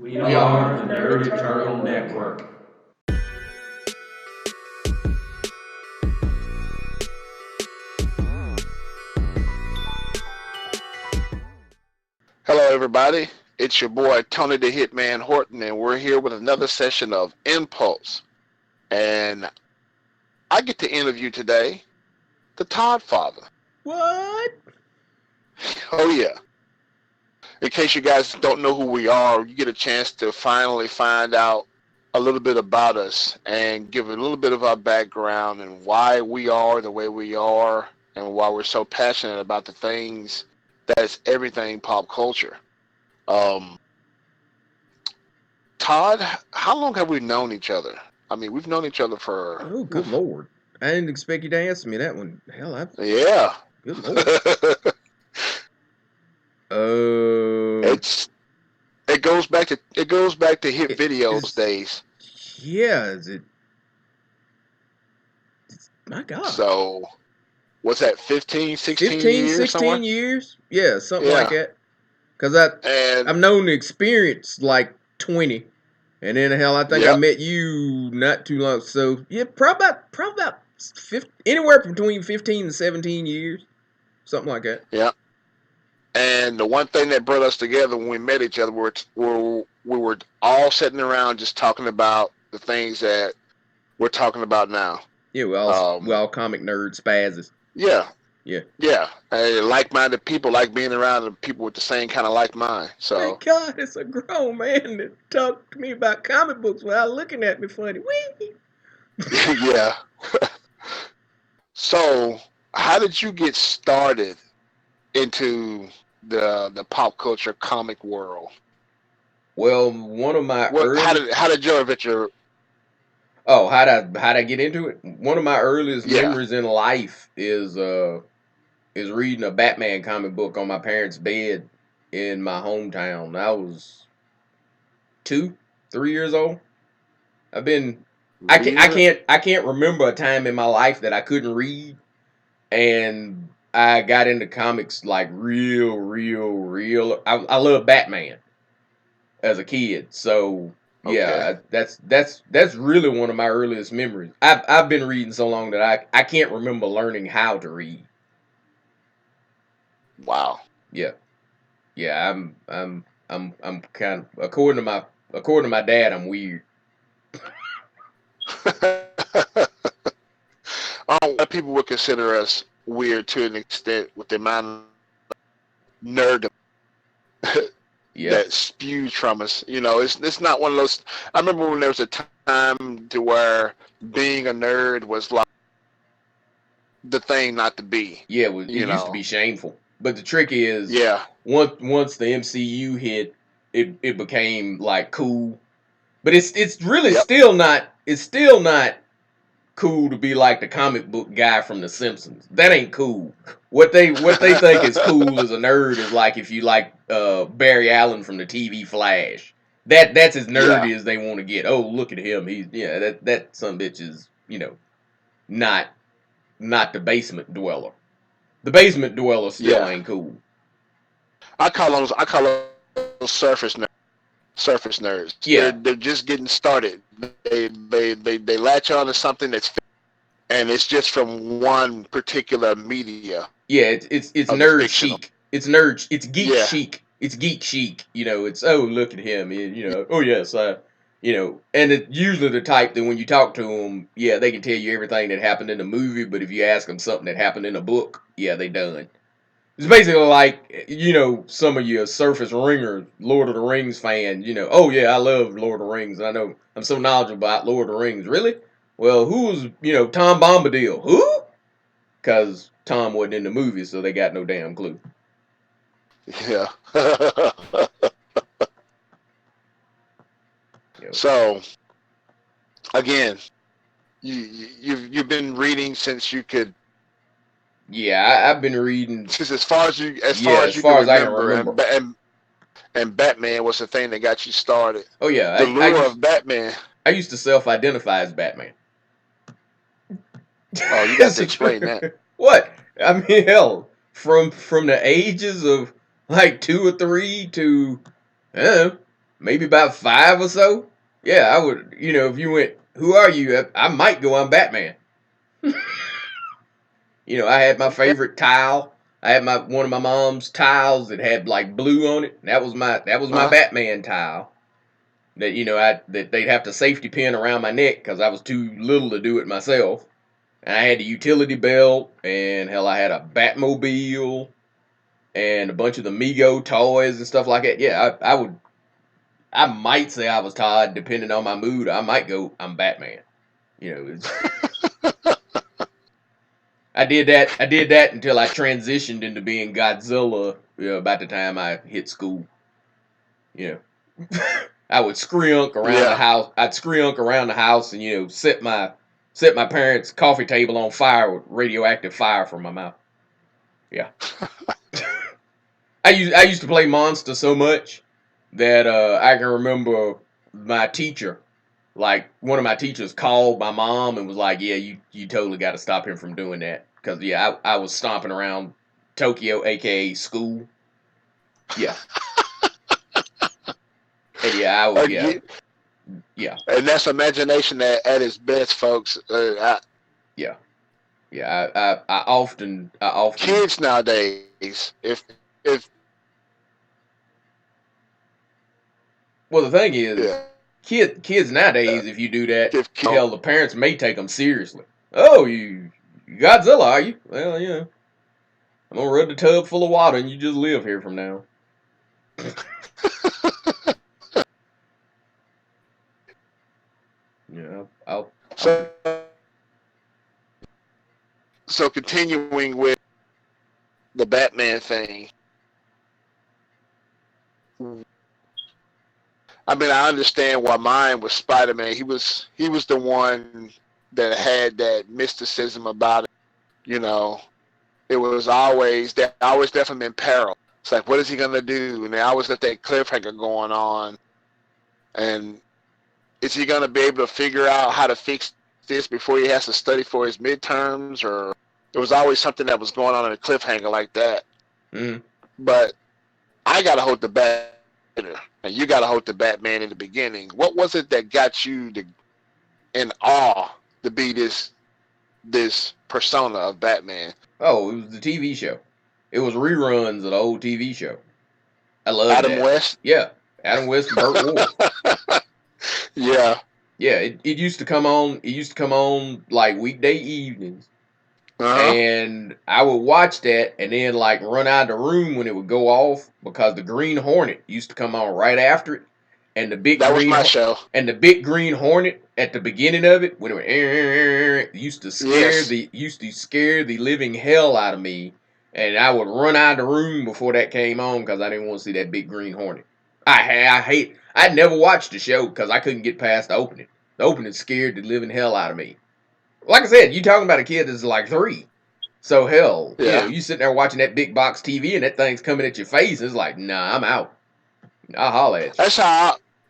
We are the Nerdy Turtle Network. Hello, everybody. It's your boy, Tony the Hitman Horton, and we're here with another session of Impulse. And I get to interview today the ToddFather. What? Oh, yeah. In case you guys don't know who we are, you get a chance to finally find out a little bit about us and give a little bit of our background and why we are the way we are and why we're so passionate about the things that's everything pop culture. Todd, how long have we known each other? I mean, we've known each other for... Oh, good Lord. I didn't expect you to answer me that one. Hell, Yeah. Good Lord. It goes back to hit videos days. Yeah, my God. So, what's that, 15, 16 15, years 16 somewhere? years? Yeah, something like that. Because I've known the experience like 20. And then, hell, I think I met you not too long. So, yeah, probably about 50, anywhere between 15 and 17 years. Something like that. Yeah. And the one thing that brought us together when we met each other, we were all sitting around just talking about the things that we're talking about now. Yeah, we all comic nerd spazzes. Yeah. Yeah. Yeah. Like-minded people like being around people with the same kind of like mind. So. Thank God it's a grown man that talked to me about comic books without looking at me funny. Whee! Yeah. So, how did you get started into the pop culture comic world? Well, one of my how did your adventure? Oh, how'd I get into it? One of my earliest memories in life is reading a Batman comic book on my parents' bed in my hometown. I was 2, 3 years old. I can't remember a time in my life that I couldn't read, and I got into comics like real. I love Batman as a kid, so yeah, that's really one of my earliest memories. I've been reading so long that I can't remember learning how to read. Wow. Yeah. I'm kind of according to my dad, I'm weird. People would consider us weird to an extent with the amount of nerd that spews from us. You know, it's not one of those. I remember when there was a time to where being a nerd was like the thing not to be. Yeah, it used to be shameful. But the trick is, once the MCU hit, it became like cool. But it's really still not. It's still not cool to be like the comic book guy from The Simpsons. That ain't cool. What they think is cool as a nerd is like if you like Barry Allen from the TV Flash. That's as nerdy as they want to get. Oh, look at him. That some bitch is, not the basement dweller. The basement dweller still ain't cool. I call them surface nerds. Surface nerds. Yeah, they're just getting started. They latch on to something that's, and it's just from one particular media. Yeah, it's nerd chic. It's geek chic. It's geek chic. It's, oh, look at him. Oh yes, and it's usually the type that when you talk to them, yeah, they can tell you everything that happened in the movie, but if you ask them something that happened in a book, yeah, they done. It's basically like, some of your surface ringers, Lord of the Rings fan, oh yeah, I love Lord of the Rings. I know I'm so knowledgeable about Lord of the Rings. Really? Well, who was, Tom Bombadil? Who? Because Tom wasn't in the movie, so they got no damn clue. Yeah. So, again, you've been reading since you could. Yeah, I've been reading since as far as you can remember. And Batman was the thing that got you started. Oh yeah, the lure of Batman. I used to self-identify as Batman. Oh, you got to explain that. What? I mean, hell, from the ages of like 2 or 3 to, maybe about 5 or so. Yeah, I would. If you went, who are you? I might go, I'm Batman. I had my favorite tile. I had one of my mom's tiles that had like blue on it. That was my Batman tile. That that they'd have to safety pin around my neck because I was too little to do it myself. And I had the utility belt, and hell, I had a Batmobile and a bunch of the Mego toys and stuff like that. Yeah, I might say I was Todd, depending on my mood. I might go, I'm Batman. I did that until I transitioned into being Godzilla. About the time I hit school. I would screunk around the house. I'd screunk around the house and set my parents' coffee table on fire with radioactive fire from my mouth. Yeah. I used to play Monster so much that I can remember my teacher, like one of my teachers called my mom and was like, "Yeah, you totally got to stop him from doing that." Because I was stomping around Tokyo, aka school. Yeah. And yeah, yeah. And that's imagination at its best, folks. Yeah. I often kids nowadays, if well, the thing is, kids nowadays, if you do that, hell, the parents may take them seriously. Oh, you Godzilla, are you? Well, yeah. I'm gonna rub the tub full of water, and you just live here from now. Yeah, I'll so continuing with the Batman thing. I mean, I understand why mine was Spider-Man. He was the one that had that mysticism about it. It was always definitely in peril. It's like, what is he gonna do? And they always let that cliffhanger going on. And is he gonna be able to figure out how to fix this before he has to study for his midterms? Or there was always something that was going on in a cliffhanger like that. Mm-hmm. But I gotta hold the Batman, and you gotta hold the Batman in the beginning. What was it that got you in awe to be this persona of Batman? Oh, it was the TV show. It was reruns of the old TV show. I love Adam West. Yeah, Adam West and Burt Ward. Yeah. Yeah, it used to come on. It used to come on like weekday evenings. And I would watch that and then like run out of the room when it would go off because the Green Hornet used to come on right after it. And the big that was my show. And the big Green Hornet at the beginning of it, when it went, used to scare the living hell out of me. And I would run out of the room before that came on because I didn't want to see that big Green Hornet. I'd never watched the show because I couldn't get past the opening. The opening scared the living hell out of me. Like I said, you talking about a kid that's like 3. So hell, you sitting there watching that big box TV and that thing's coming at your face. It's like, nah, I'm out. I'll holler at you.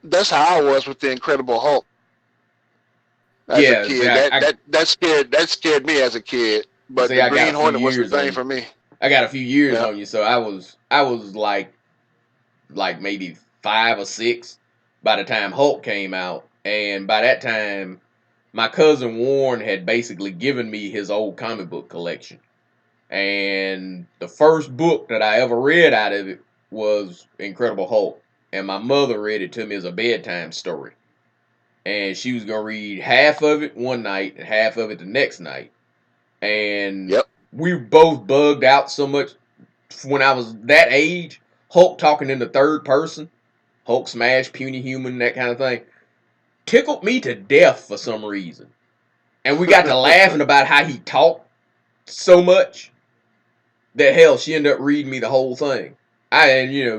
That's how I was with the Incredible Hulk. As a kid, that scared me as a kid. But the Green Hornet was the thing for me. I got a few years on you, so I was like maybe 5 or 6 by the time Hulk came out, and by that time, my cousin Warren had basically given me his old comic book collection, and the first book that I ever read out of it was Incredible Hulk, and my mother read it to me as a bedtime story, and she was gonna read half of it one night and half of it the next night, and we both bugged out so much when I was that age. Hulk talking in the third person, Hulk smash, puny human, that kind of thing, tickled me to death for some reason. And we got to laughing about how he talked so much that hell, she ended up reading me the whole thing.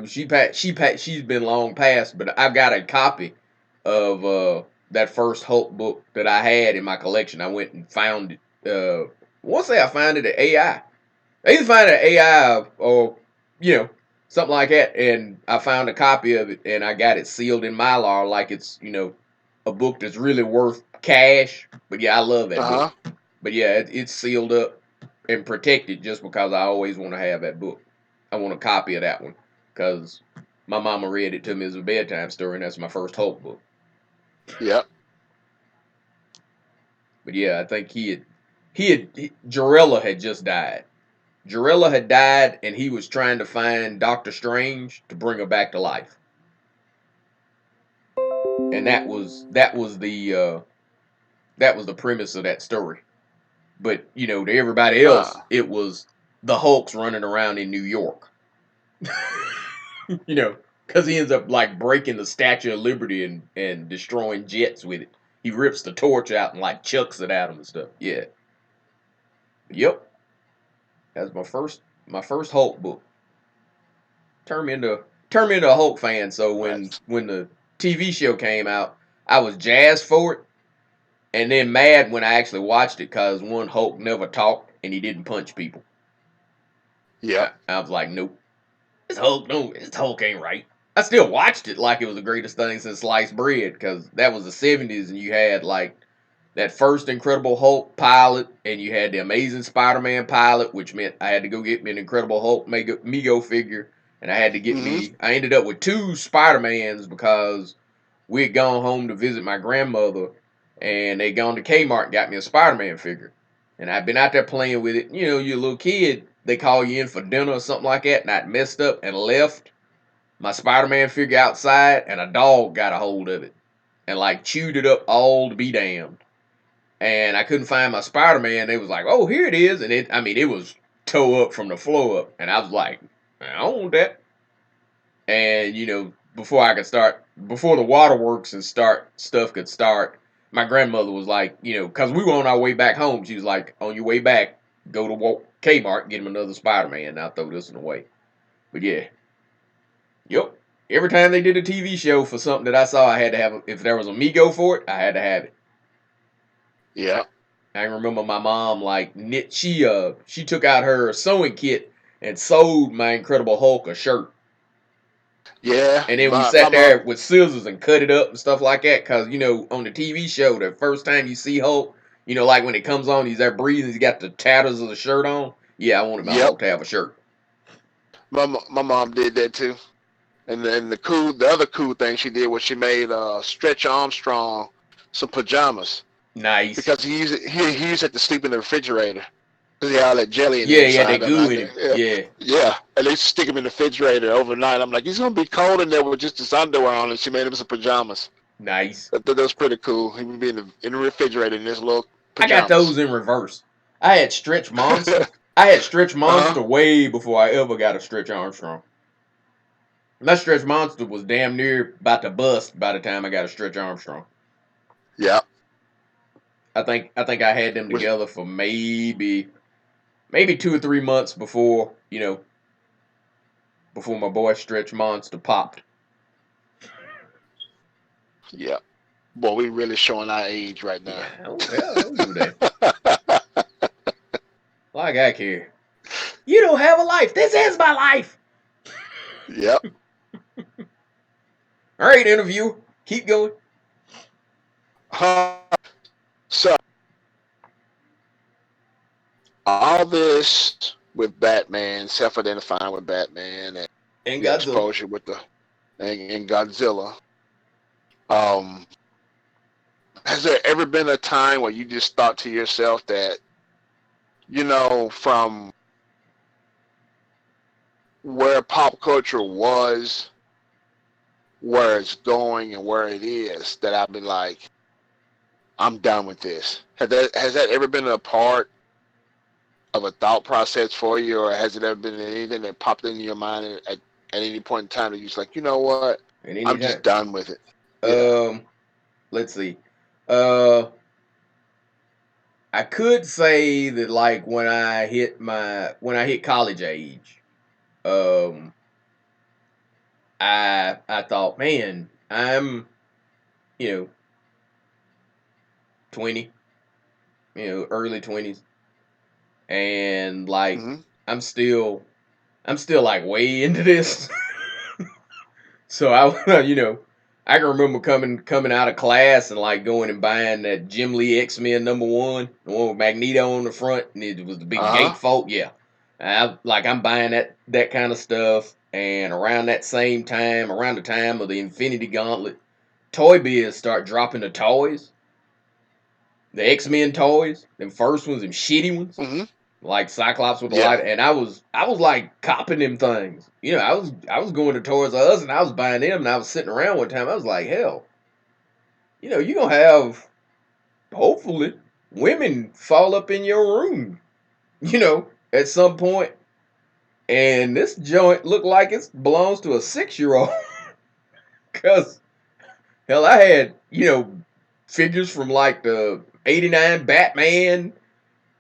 She's been long past, but I've got a copy of that first Hulk book that I had in my collection. I went and found it. Once I found it at AI. I either find it at AI or something like that, and I found a copy of it, and I got it sealed in Mylar like it's a book that's really worth cash. But yeah, I love that book. But yeah, it's sealed up and protected just because I always want to have that book. I want a copy of that one because My mama read it to me as a bedtime story, and that's my first Hulk book. Yep. But yeah, I think Jarella had just died. Jarella had died, and he was trying to find Doctor Strange to bring her back to life. And that was the premise of that story. But to everybody else, it was the Hulk's running around in New York. Because he ends up like breaking the Statue of Liberty and destroying jets with it. He rips the torch out and like chucks it at him and stuff. Yeah. Yep. That's my first Hulk book. Turned me into a Hulk fan. So when the TV show came out, I was jazzed for it, and then mad when I actually watched it because one, Hulk never talked and he didn't punch people. Yeah. I was like, nope. This Hulk ain't right. I still watched it like it was the greatest thing since sliced bread because that was the 70s and you had like that first Incredible Hulk pilot and you had the Amazing Spider-Man pilot, which meant I had to go get me an Incredible Hulk Mego figure, and I had to get me. I ended up with 2 Spider-Mans because we had gone home to visit my grandmother and they'd gone to Kmart and got me a Spider-Man figure. And I'd been out there playing with it. You're a little kid, they call you in for dinner or something like that, and I'd messed up and left my Spider-Man figure outside, and a dog got a hold of it and like chewed it up all to be damned. And I couldn't find my Spider-Man. They was like, "Oh, here it is," and it was toe up from the floor up, and I was like, "I don't want that." And before the waterworks and stuff could start, my grandmother was like, because we were on our way back home, she was like, "On your way back, go to Kmart, get him another Spider-Man, and I'll throw this one away." But yeah, yep. Every time they did a TV show for something that I saw, I had to have. If there was a Mego for it, I had to have it. Yeah. I remember my mom she took out her sewing kit and sewed my Incredible Hulk a shirt. Yeah. And then we sat there with scissors and cut it up and stuff like that. Because, on the TV show, the first time you see Hulk, like when it comes on, he's there breathing, he's got the tatters of the shirt on. Yeah, I wanted my Hulk to have a shirt. My mom did that too. And then the other cool thing she did was she made Stretch Armstrong some pajamas. Nice. Because he used to sleep in the refrigerator. Because he had all that jelly in it. Yeah, that goo in him. Yeah. And they stick him in the refrigerator overnight. I'm like, he's going to be cold in there with just his underwear on. And she made him some pajamas. Nice. That was pretty cool. He would be in the refrigerator in this little pajamas. I got those in reverse. I had Stretch Monster. Way before I ever got a Stretch Armstrong. My Stretch Monster was damn near about to bust by the time I got a Stretch Armstrong. Yeah. I think I had them together for maybe 2 or 3 months before my boy Stretch Monster popped. Yeah. Boy, we really showing our age right now. Yeah, don't do that. Like I care. You don't have a life. This is my life. Yep. All right, interview. Keep going. So, all this with Batman, self-identifying with Batman, and the exposure with and Godzilla. Has there ever been a time where you just thought to yourself that, from where pop culture was, where it's going, and where it is, that I've been like, I'm done with this? Has that ever been a part of a thought process for you, or has it ever been anything that popped into your mind at any point in time that you're just like, you know what, I'm just done with it? Yeah. Let's see. I could say that like when I hit college age, I thought, man, I'm 20, early 20s, and like I'm still like way into this. So I can remember coming out of class and like going and buying that Jim Lee X-Men #1, the one with Magneto on the front, and it was the big gatefold. Yeah, I'm buying that kind of stuff, And around that same time, around the time of the Infinity Gauntlet, Toy Biz start dropping the toys. The X-Men toys, them first ones, them shitty ones, like Cyclops with the light, and I was like copping them things. You know, I was going to Toys R Us and I was buying them, and I was sitting around one time. I was like, hell, you know, you gonna have hopefully women fall up in your room, you know, at some point. And this joint looked like it belongs to a 6-year-old, cause hell, I had, you know, figures from like the '89 Batman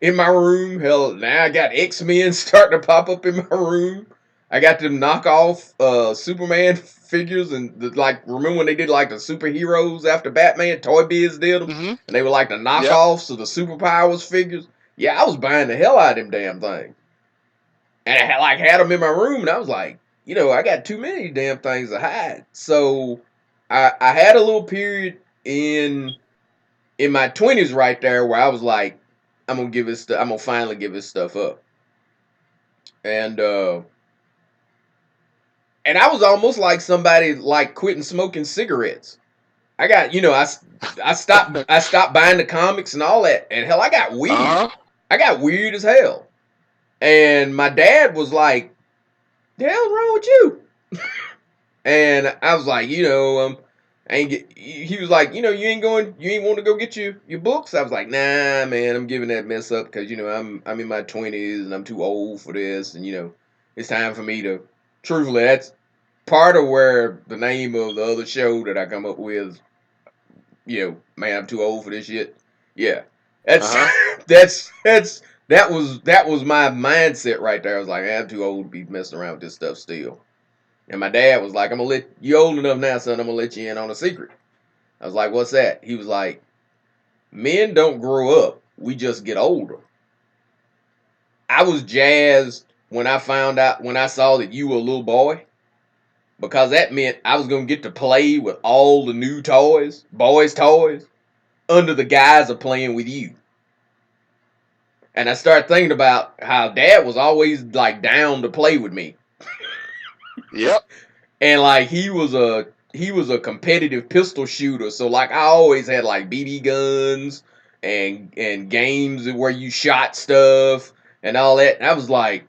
in my room. Hell, now I got X-Men starting to pop up in my room. I got them knockoff Superman figures, and remember when they did like the superheroes after Batman? Toy Biz did them, and they were like the knockoffs of the superpowers figures. Yeah, I was buying the hell out of them damn things, and I had them in my room, and I was like, you know, I got too many damn things to hide. So I had a little period in my 20s right there where I was like, I'm gonna finally give this stuff up. And I was almost like somebody like quitting smoking cigarettes. I got, you know, I stopped buying the comics and all that, and hell, I got weird. I got weird as hell. And my dad was like, "The hell's wrong with you?" And I was like, you know, he was like, you know, you ain't want to go get your books? I was like, nah, man, I'm giving that mess up because, you know, I'm in my 20s and I'm too old for this, and, you know, it's time for me to, truthfully, that's part of where the name of the other show that I come up with, you know, man, I'm too old for this shit. Yeah, that's that was my mindset right there. I was like, I'm too old to be messing around with this stuff still. And my dad was like, you old enough now, son, I'm gonna let you in on a secret. I was like, what's that? He was like, men don't grow up, we just get older. I was jazzed when I saw that you were a little boy, because that meant I was gonna get to play with all the new toys, boys' toys, under the guise of playing with you. And I started thinking about how dad was always like down to play with me. Yep. And like he was a competitive pistol shooter, so like I always had like BB guns and games where you shot stuff and all that. And I was like,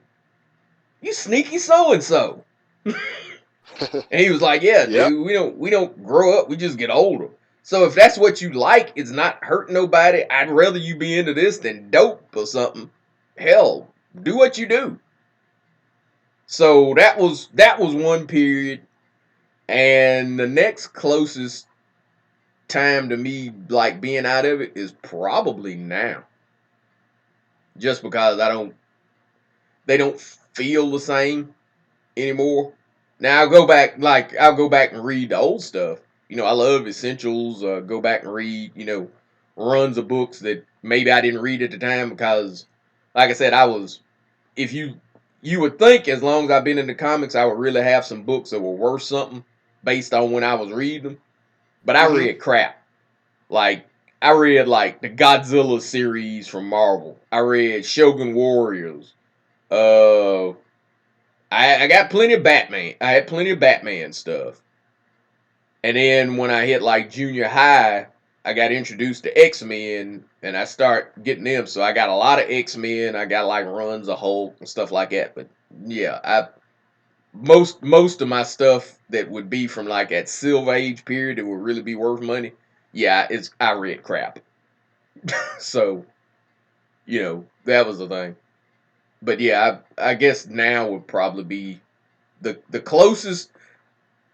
you sneaky so and so. And he was like, yeah, dude, we don't grow up, we just get older. So if that's what you like, it's not hurting nobody. I'd rather you be into this than dope or something. Hell, do what you do. So that was one period. And the next closest time to me like being out of it is probably now. Just because they don't feel the same anymore. Now I'll go back and read the old stuff. You know, I love Essentials, go back and read, you know, runs of books that maybe I didn't read at the time because, like I said, if you would think as long as I've been in the comics, I would really have some books that were worth something based on when I was reading them. But I read crap. Like, I read, like, the Godzilla series from Marvel. I read Shogun Warriors. I got plenty of Batman. I had plenty of Batman stuff. And then when I hit, like, junior high, I got introduced to X-Men, and I start getting them. So I got a lot of X-Men. I got, like, runs of Hulk and stuff like that. But, yeah, most of my stuff that would be from like that Silver Age period that would really be worth money, I read crap. So, you know, that was the thing. But yeah, I guess now would probably be the closest.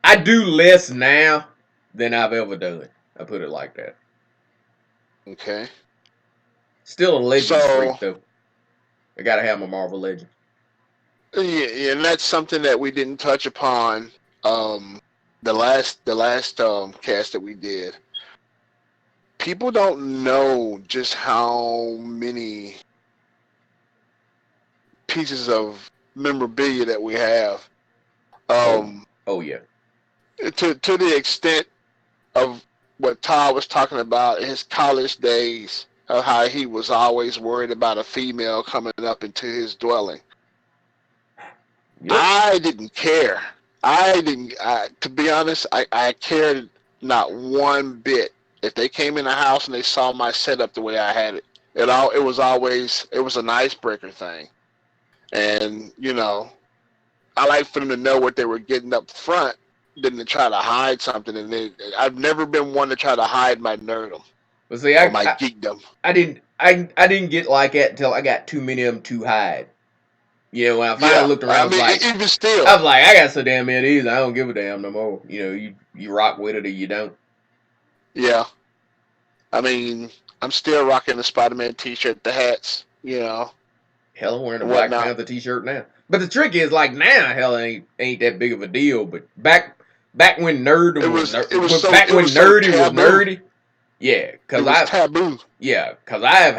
I do less now than I've ever done. I put it like that. Okay. Still a Legends freak though. I gotta have my Marvel Legends. Yeah, and that's something that we didn't touch upon the last cast that we did. People don't know just how many pieces of memorabilia that we have. Oh yeah. To the extent of what Todd was talking about in his college days, of how he was always worried about a female coming up into his dwelling. Yep. I didn't care. To be honest, I cared not one bit. If they came in the house and they saw my setup the way I had it, it was an icebreaker thing. And, I like for them to know what they were getting up front than to try to hide something. And I've never been one to try to hide my nerdom. But see, or my geekdom. I didn't get like that until I got too many of them to hide. When I finally looked around, I was like, even still, I was like, I got so damn many of these, I don't give a damn no more. You rock with it or you don't. Yeah. I mean, I'm still rocking the Spider-Man T-shirt, the hats, Hell, I'm wearing a Black Panther T-shirt now. But the trick is, like, now, hell, ain't that big of a deal. But back when nerdy was nerdy. Yeah, because taboo. Yeah, because I have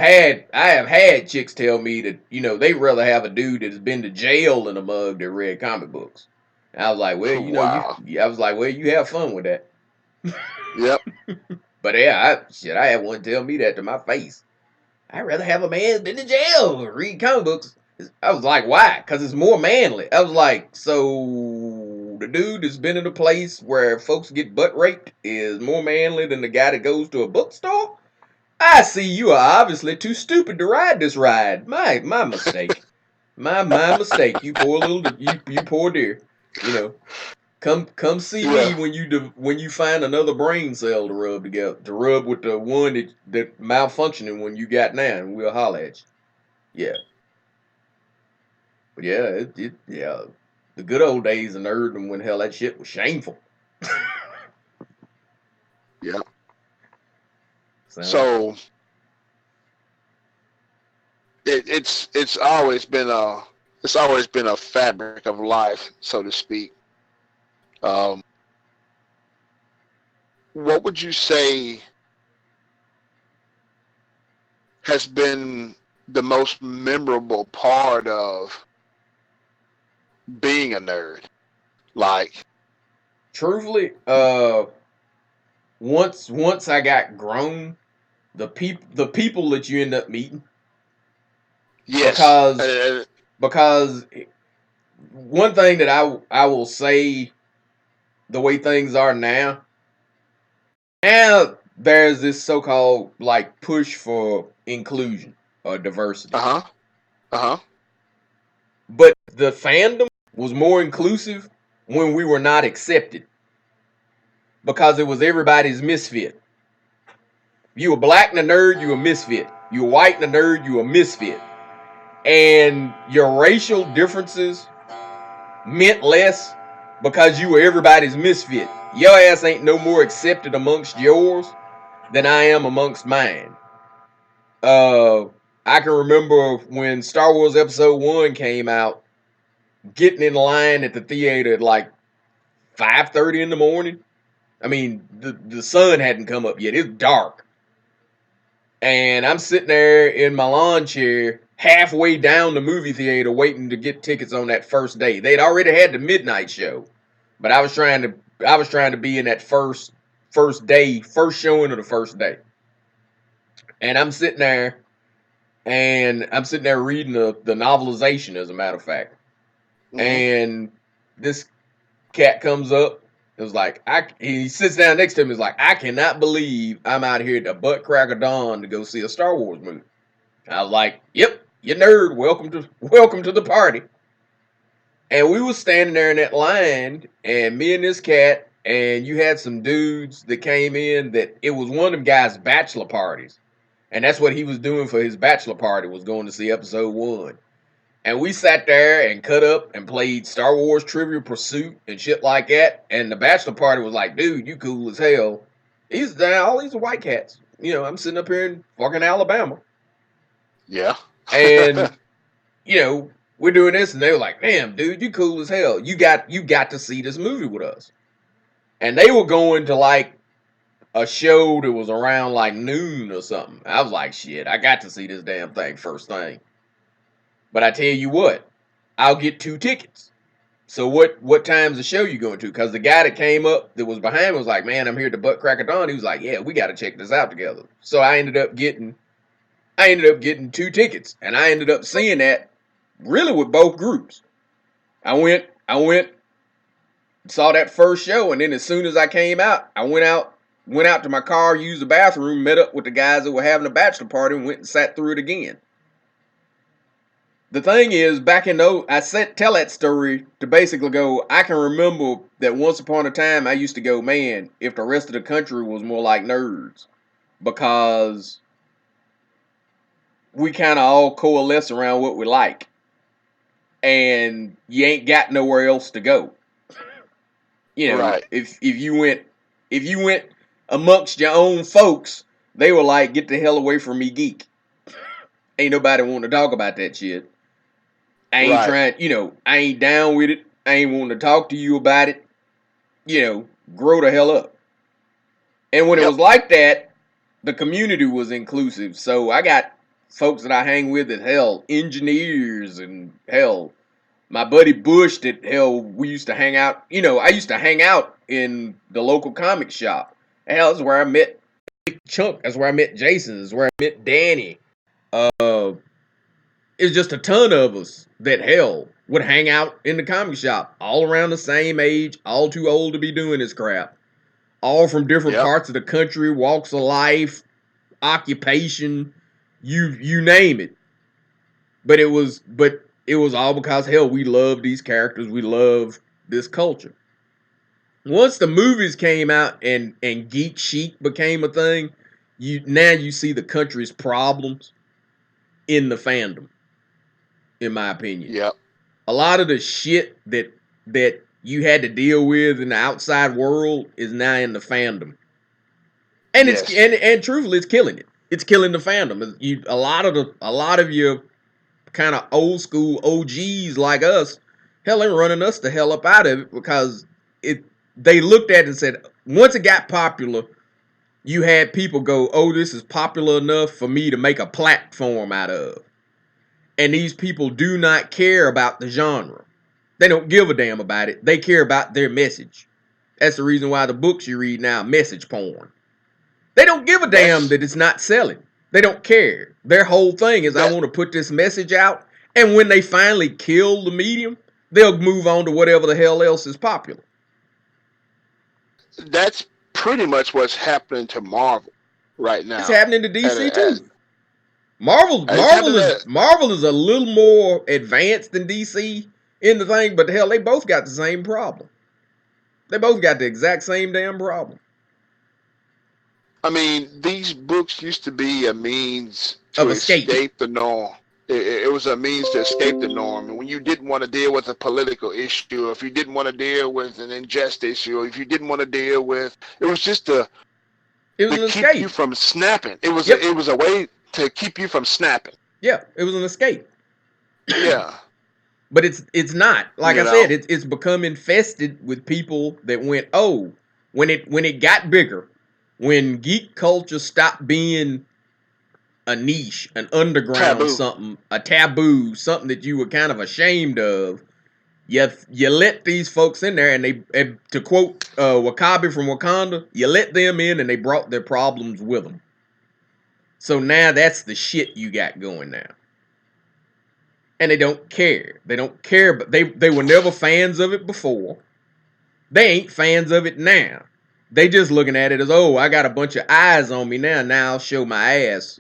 had chicks tell me that they'd rather have a dude that's been to jail than a mug that read comic books. And I was like, well, you have fun with that. Yep. But yeah, I had one tell me that to my face. I'd rather have a man that's been to jail than read comic books. I was like, why? Because it's more manly. I was like, so the dude that's been in a place where folks get butt raped is more manly than the guy that goes to a bookstore? I see you are obviously too stupid to ride this ride. My mistake. my mistake. You poor you poor dear. Come see me when you find another brain cell to rub together, to rub with the one that malfunctioning when you got now, and we'll holler at you. Yeah. But yeah, the good old days of nerdom when hell that shit was shameful. Yeah. So it's always been a fabric of life, so to speak. What would you say has been the most memorable part of being a nerd? Like, truthfully, once I got grown, the people that you end up meeting. Yes. Because one thing that I will say, the way things are now there's this so-called like push for inclusion or diversity. But the fandom was more inclusive when we were not accepted, because it was everybody's misfit. You were black and a nerd, you were misfit. You were white and a nerd, you were misfit. And your racial differences meant less because you were everybody's misfit. Your ass ain't no more accepted amongst yours than I am amongst mine. I can remember when Star Wars Episode 1 came out, getting in line at the theater at like 5:30 in the morning. I mean, the sun hadn't come up yet. It's dark. And I'm sitting there in my lawn chair, halfway down the movie theater, waiting to get tickets on that first day. They'd already had the midnight show, but I was trying to be in that first showing of the first day. And I'm sitting there reading the novelization, as a matter of fact. Mm-hmm. And this cat comes up. It was like, he sits down next to him. He's like, I cannot believe I'm out here at the butt crack of dawn to go see a Star Wars movie. I was like, yep, you nerd. Welcome to the party. And we was standing there in that line, and me and this cat, and you had some dudes that came in that it was one of them guys' bachelor parties. And that's what he was doing for his bachelor party, was going to see Episode 1. And we sat there and cut up and played Star Wars Trivial Pursuit and shit like that. And the bachelor party was like, dude, you cool as hell. All these are white cats. I'm sitting up here in fucking Alabama. Yeah. And, we're doing this, and they were like, damn, dude, you cool as hell. You got to see this movie with us. And they were going to like a show that was around like noon or something. I was like, shit, I got to see this damn thing first thing. But I tell you what, I'll get 2 tickets. So what time's the show you going to? Because the guy that came up that was behind me was like, man, I'm here at the butt crack of dawn. He was like, yeah, we got to check this out together. So I ended up getting 2 tickets, and I ended up seeing that really with both groups. I went, saw that first show, and then as soon as I came out, I went out to my car, used the bathroom, met up with the guys that were having a bachelor party, and went and sat through it again. The thing is, back in those, tell that story to basically go, I can remember that once upon a time I used to go, man, if the rest of the country was more like nerds, because we kind of all coalesce around what we like, and you ain't got nowhere else to go. You know, right. if you went amongst your own folks, they were like, get the hell away from me, geek. Ain't nobody wanting to talk about that shit. I ain't trying, I ain't down with it. I ain't wanting to talk to you about it. Grow the hell up. And when it was like that, the community was inclusive. So I got folks that I hang with that, hell, engineers, and hell, my buddy Bush that, hell, we used to hang out. I used to hang out in the local comic shop. Hell, that's where I met Chunk. That's where I met Jason. That's where I met Danny. It's just a ton of us that, hell, would hang out in the comic shop, all around the same age, all too old to be doing this crap. All from different parts of the country, walks of life, occupation, you name it. But it was all because, hell, we love these characters, we love this culture. Once the movies came out and geek chic became a thing, you see the country's problems in the fandom, in my opinion. Yep. A lot of the shit that you had to deal with in the outside world is now in the fandom. And it's and truthfully, it's killing it. It's killing the fandom. A lot of your kind of old school OGs like us, hell, they're running us the hell up out of it, because they looked at it and said, once it got popular, you had people go, oh, this is popular enough for me to make a platform out of. And these people do not care about the genre. They don't give a damn about it. They care about their message. That's the reason why the books you read now, message porn. They don't give a damn that it's not selling. They don't care. Their whole thing is, I want to put this message out, and when they finally kill the medium, they'll move on to whatever the hell else is popular. That's pretty much what's happening to Marvel right now. It's happening to DC too. Marvel is a little more advanced than DC in the thing, but hell, they both got the same problem. They both got the exact same damn problem. I mean, these books used to be a means to escape the norm. It was a means to escape the norm. And when you didn't want to deal with a political issue, if you didn't want to deal with an injustice, or if you didn't want to deal with, it was just to keep you from snapping. It was a way to keep you from snapping. Yeah, it was an escape. Yeah. But it's not. Like I said, it's become infested with people that went, oh, when it got bigger, when geek culture stopped being a niche, an underground something, a taboo, something that you were kind of ashamed of, you let these folks in there, and to quote Wakabi from Wakanda, you let them in and they brought their problems with them. So now that's the shit you got going now. And they don't care. They don't care, but they were never fans of it before. They ain't fans of it now. They just looking at it as, oh, I got a bunch of eyes on me now. Now I'll show my ass,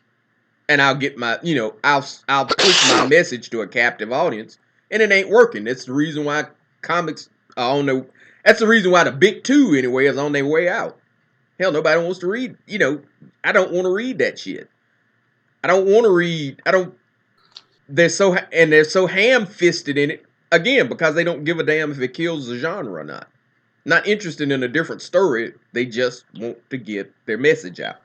and I'll get my, I'll push my message to a captive audience, and it ain't working. That's the reason why comics are on the. That's the reason why the big two anyway is on their way out. Hell, nobody wants to read. I don't want to read that shit. I don't want to read. They're so ham-fisted in it again because they don't give a damn if it kills the genre or not. Not interested in a different story. They just want to get their message out.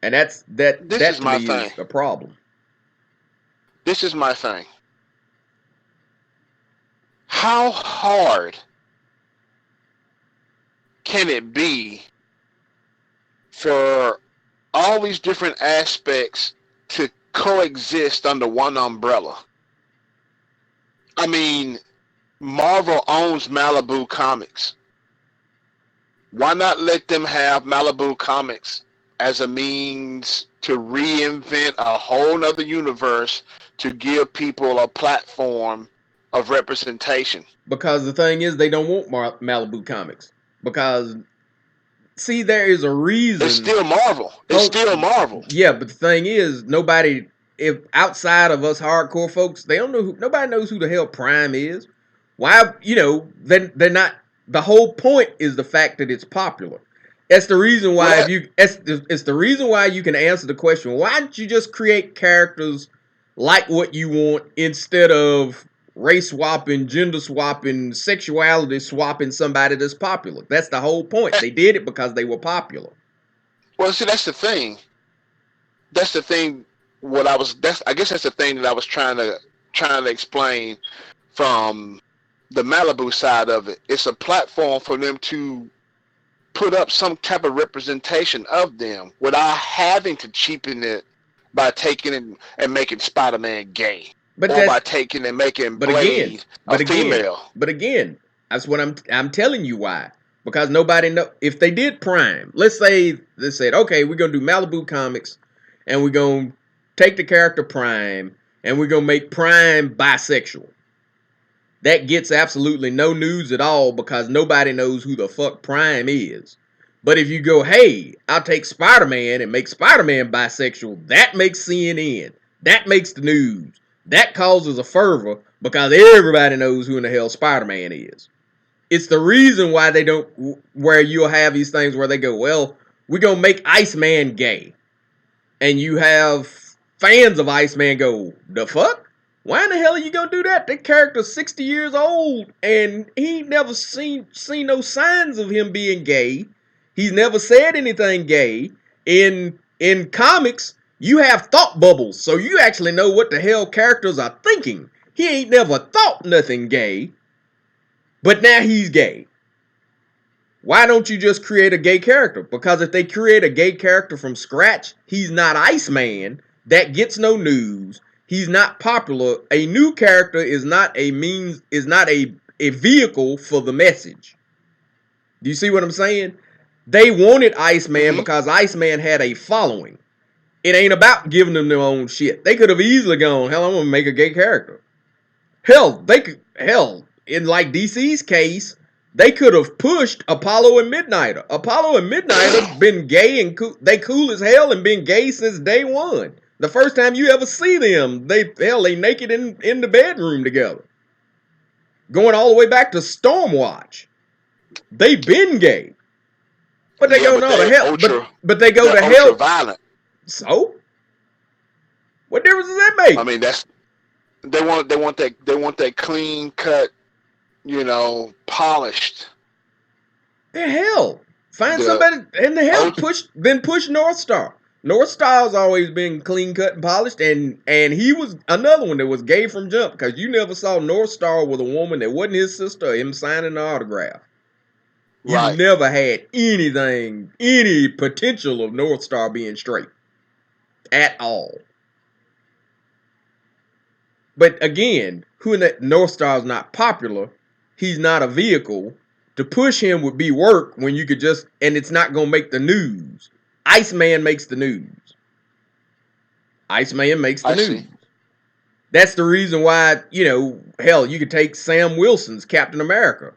And that to me is a problem. This is my thing. How hard can it be for all these different aspects to coexist under one umbrella? I mean, Marvel owns Malibu Comics. Why not let them have Malibu Comics as a means to reinvent a whole nother universe to give people a platform of representation. Because the thing is, they don't want Malibu Comics. Because, see, there is a reason. It's still Marvel. It's still Marvel. Yeah, but the thing is, nobody, if outside of us hardcore folks, they don't know. Nobody knows who the hell Prime is. Why, they're not. The whole point is the fact that it's popular. That's the reason why it's the reason why you can answer the question, why don't you just create characters like what you want instead of race swapping, gender swapping, sexuality swapping somebody that's popular? That's the whole point. They did it because they were popular. Well, see, that's the thing. That's the thing. I guess that's the thing that I was trying to explain from the Malibu side of it. It's a platform for them to put up some type of representation of them without having to cheapen it by taking it and making Spider-Man gay, by taking and making Blade a female. But again, that's what I'm telling you why. Because nobody know if they did Prime. Let's say they said, okay, we're gonna do Malibu Comics, and we're gonna take the character Prime, and we're gonna make Prime bisexual. That gets absolutely no news at all because nobody knows who the fuck Prime is. But if you go, hey, I'll take Spider-Man and make Spider-Man bisexual, that makes CNN. That makes the news. That causes a fervor because everybody knows who in the hell Spider-Man is. It's the reason why they don't, where you'll have these things where they go, well, we're going to make Iceman gay. And you have fans of Iceman go, the fuck? Why in the hell are you gonna do that? That character's 60 years old, and he never seen no signs of him being gay. He's never said anything gay. In comics, you have thought bubbles, so you actually know what the hell characters are thinking. He ain't never thought nothing gay, but now he's gay. Why don't you just create a gay character? Because if they create a gay character from scratch, he's not Iceman. That gets no news. He's not popular. A new character is not a vehicle for the message. Do you see what I'm saying? They wanted Iceman because Iceman had a following. It ain't about giving them their own shit. They could have easily gone, hell, I'm gonna make a gay character. Hell, in like DC's case, they could have pushed Apollo and Midnighter. Apollo and Midnighter been gay and cool as hell and been gay since day one. The first time you ever see them, they naked in the bedroom together. Going all the way back to Stormwatch. They been gay. But they go, no, the hell. But they go to hell. Violent. So? What difference does that make? I mean, they want that clean cut, polished. The hell. Find somebody in the hell push North Star. North Star's always been clean cut and polished, and he was another one that was gay from jump because you never saw North Star with a woman that wasn't his sister or him signing the autograph. You never had any potential of North Star being straight at all. But again, North Star's not popular. He's not a vehicle. To push him would be work when you could just, and it's not going to make the news. Iceman makes the news. Iceman makes the news. That's the reason why, hell, you could take Sam Wilson's Captain America.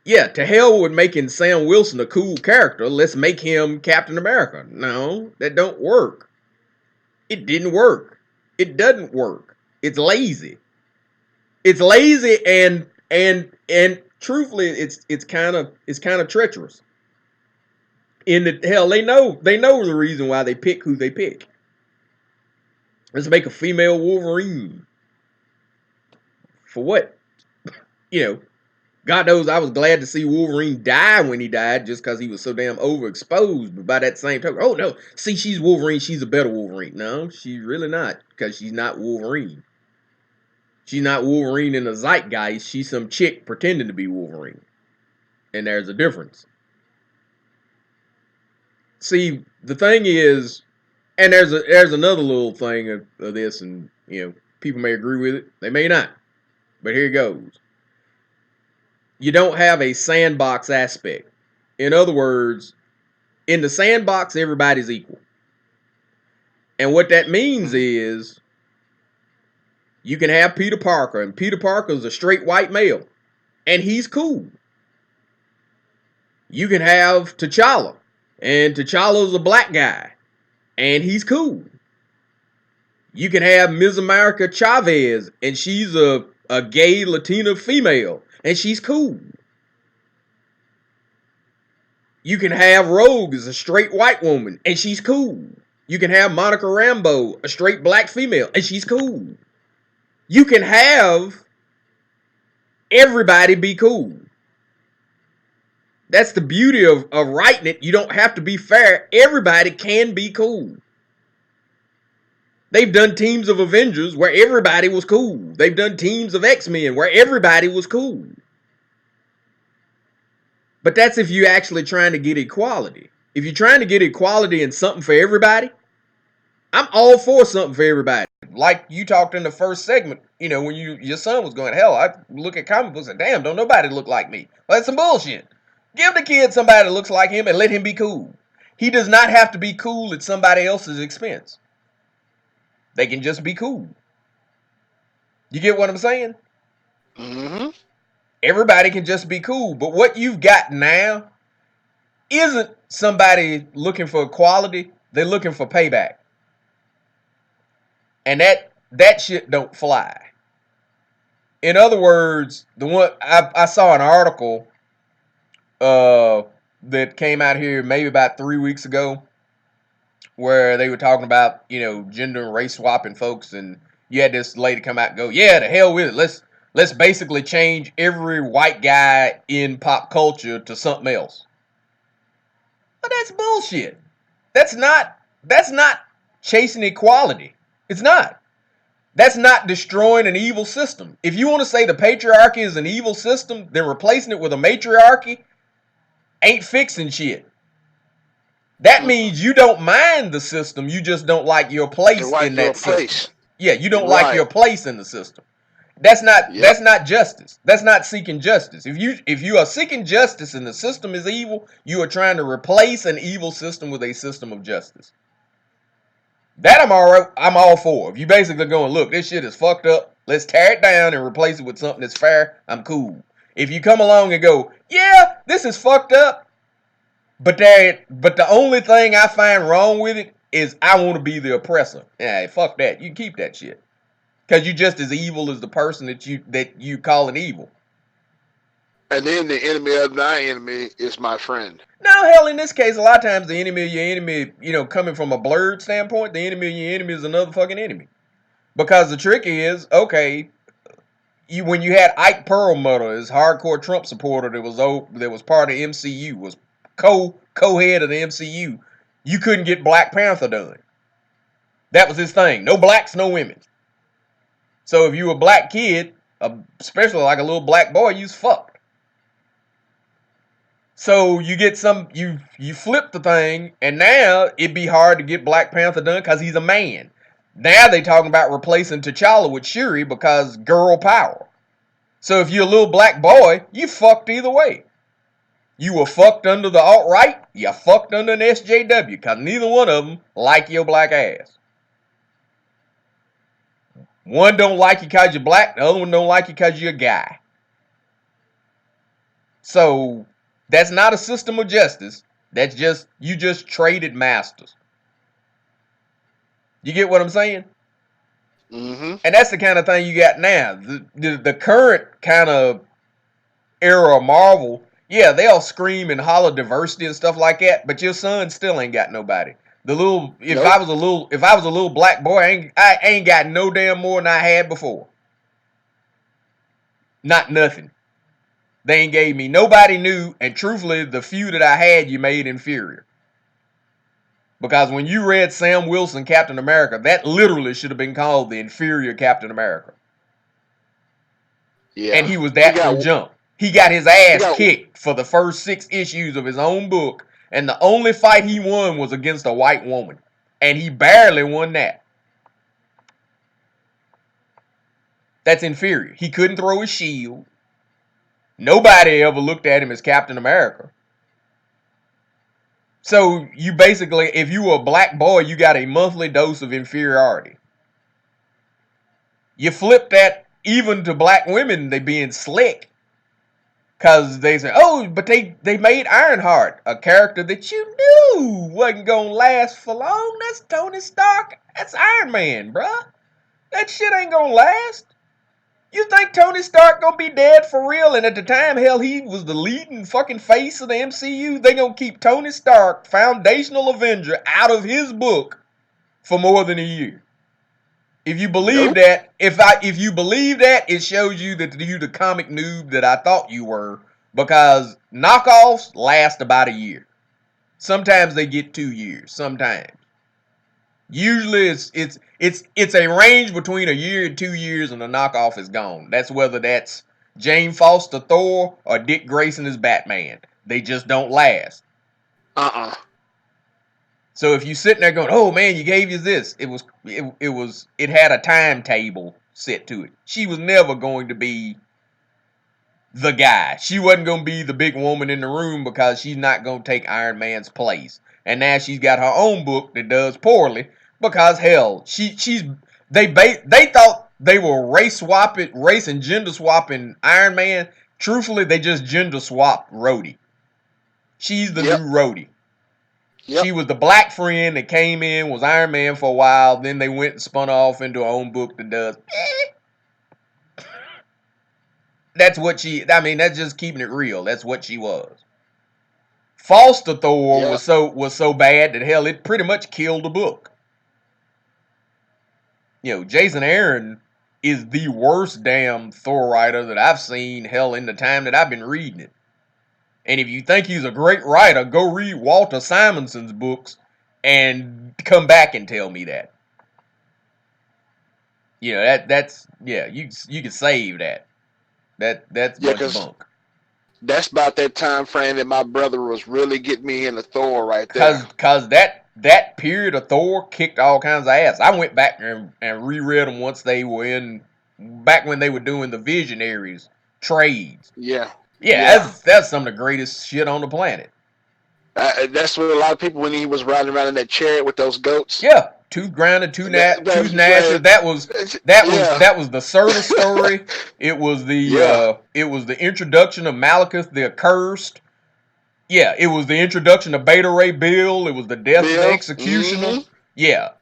Yeah, to hell with making Sam Wilson a cool character. Let's make him Captain America. No, that don't work. It didn't work. It doesn't work. It's lazy. It's lazy and truthfully, it's kind of treacherous. In the hell, they know the reason why they pick who they pick. Let's make a female Wolverine. For what? God knows I was glad to see Wolverine die when he died just because he was so damn overexposed. But by that same token, oh no, see, she's Wolverine, she's a better Wolverine. No, she's really not, because she's not Wolverine. She's not Wolverine in the zeitgeist. She's some chick pretending to be Wolverine. And there's a difference. See, the thing is, and there's another little thing of this, and people may agree with it, they may not, but here it goes. You don't have a sandbox aspect. In other words, in the sandbox, everybody's equal. And what that means is you can have Peter Parker, and Peter Parker is a straight white male, and he's cool. You can have T'Challa, and T'Challa's a black guy, and he's cool. You can have Ms. America Chavez, and she's a gay Latina female, and she's cool. You can have Rogue as a straight white woman, and she's cool. You can have Monica Rambeau, a straight black female, and she's cool. You can have everybody be cool. That's the beauty of writing it. You don't have to be fair. Everybody can be cool. They've done teams of Avengers where everybody was cool. They've done teams of X-Men where everybody was cool. But that's if you're actually trying to get equality. If you're trying to get equality and something for everybody, I'm all for something for everybody. Like you talked in the first segment, you know, when your son was going, hell, I look at comic books and damn, don't nobody look like me. Well, that's some bullshit. Give the kid somebody that looks like him and let him be cool. He does not have to be cool at somebody else's expense. They can just be cool. You get what I'm saying? Mm-hmm. Everybody can just be cool. But what you've got now isn't somebody looking for equality. They're looking for payback. And that shit don't fly. In other words, the one I saw an article that came out here maybe about 3 weeks ago where they were talking about, you know, gender and race swapping folks, and you had this lady come out and go, yeah, to hell with it. Let's basically change every white guy in pop culture to something else. But that's bullshit. That's not chasing equality. It's not. That's not destroying an evil system. If you want to say the patriarchy is an evil system, then replacing it with a matriarchy ain't fixing shit. That means you don't mind the system, you just don't like your place in that system. Yeah, you don't like your place in the system. That's not justice. That's not seeking justice. If you are seeking justice and the system is evil, you are trying to replace an evil system with a system of justice. That I'm all for. If you basically going, look, this shit is fucked up, let's tear it down and replace it with something that's fair, I'm cool. If you come along and go, yeah, this is fucked up, but the only thing I find wrong with it is I want to be the oppressor. Yeah, fuck that. You keep that shit. Because you're just as evil as the person that you call an evil. And then the enemy of my enemy is my friend. No, hell, in this case, a lot of times the enemy of your enemy, you know, coming from a blurred standpoint, the enemy of your enemy is another fucking enemy. Because the trick is, okay, when you had Ike Perlmutter, his hardcore Trump supporter that was part of MCU, was co-head of the MCU, you couldn't get Black Panther done. That was his thing. No blacks, no women. So if you were a black kid, especially like a little black boy, you was fucked. So you get you flip the thing, and now it'd be hard to get Black Panther done because he's a man. Now they talking about replacing T'Challa with Shuri because girl power. So if you're a little black boy, you fucked either way. You were fucked under the alt-right, you fucked under an SJW, because neither one of them like your black ass. One don't like you because you're black, the other one don't like you because you're a guy. So that's not a system of justice. That's just, you just traded masters. You get what I'm saying? Mm-hmm. And that's the kind of thing you got now. The current kind of era of Marvel, yeah, they'll scream and holler diversity and stuff like that, but your son still ain't got nobody. If I was a little black boy, I ain't got no damn more than I had before. Not nothing. They ain't gave me nobody new, and truthfully, the few that I had, you made inferior. Because when you read Sam Wilson, Captain America, that literally should have been called the inferior Captain America. Yeah. And he was that from jump. He got his ass kicked for the first 6 issues of his own book, and the only fight he won was against a white woman. And he barely won that. That's inferior. He couldn't throw his shield. Nobody ever looked at him as Captain America. So you basically, if you were a black boy, you got a monthly dose of inferiority. You flip that even to black women, they being slick. Because they say, oh, but they made Ironheart, a character that you knew wasn't going to last for long. That's Tony Stark. That's Iron Man, bruh. That shit ain't going to last. You think Tony Stark gonna be dead for real? And at the time, hell, he was the leading fucking face of the MCU. They gonna keep Tony Stark, foundational Avenger, out of his book for more than a year. If you believe that, if you believe that, it shows you that you the comic noob that I thought you were, because knockoffs last about a year. Sometimes they get 2 years. Sometimes. Usually it's a range between a year and 2 years, and the knockoff is gone. That's whether that's Jane Foster Thor or Dick Grayson as Batman. They just don't last. So if you sitting there going, oh man, you gave you this, it had a timetable set to it. She was never going to be the guy. She wasn't going to be the big woman in the room because she's not going to take Iron Man's place. And now she's got her own book that does poorly because hell, they thought they were race and gender swapping Iron Man. Truthfully, they just gender swapped Rhodey. She's the new Rhodey. Yep. She was the black friend that came in, was Iron Man for a while, then they went and spun off into her own book that does. That's what that's just keeping it real. That's what she was. Foster Thor was so bad that hell, it pretty much killed the book. Jason Aaron is the worst damn Thor writer that I've seen, hell, in the time that I've been reading it. And if you think he's a great writer, go read Walter Simonson's books and come back and tell me that. You can save that. That's bunk. That's about that time frame that my brother was really getting me into Thor right there. Cause that period of Thor kicked all kinds of ass. I went back and reread them once they were back when they were doing the Visionaries trades. Yeah. That's some of the greatest shit on the planet. That's what a lot of people, when he was riding around in that chariot with those goats. Yeah. Tooth Grinder, Tooth Gnasher. That was the Serta story. It was the introduction of Malekith the Accursed. Yeah, it was the introduction of Beta Ray Bill. It was the death of the Executioner. Mm-hmm. Yeah,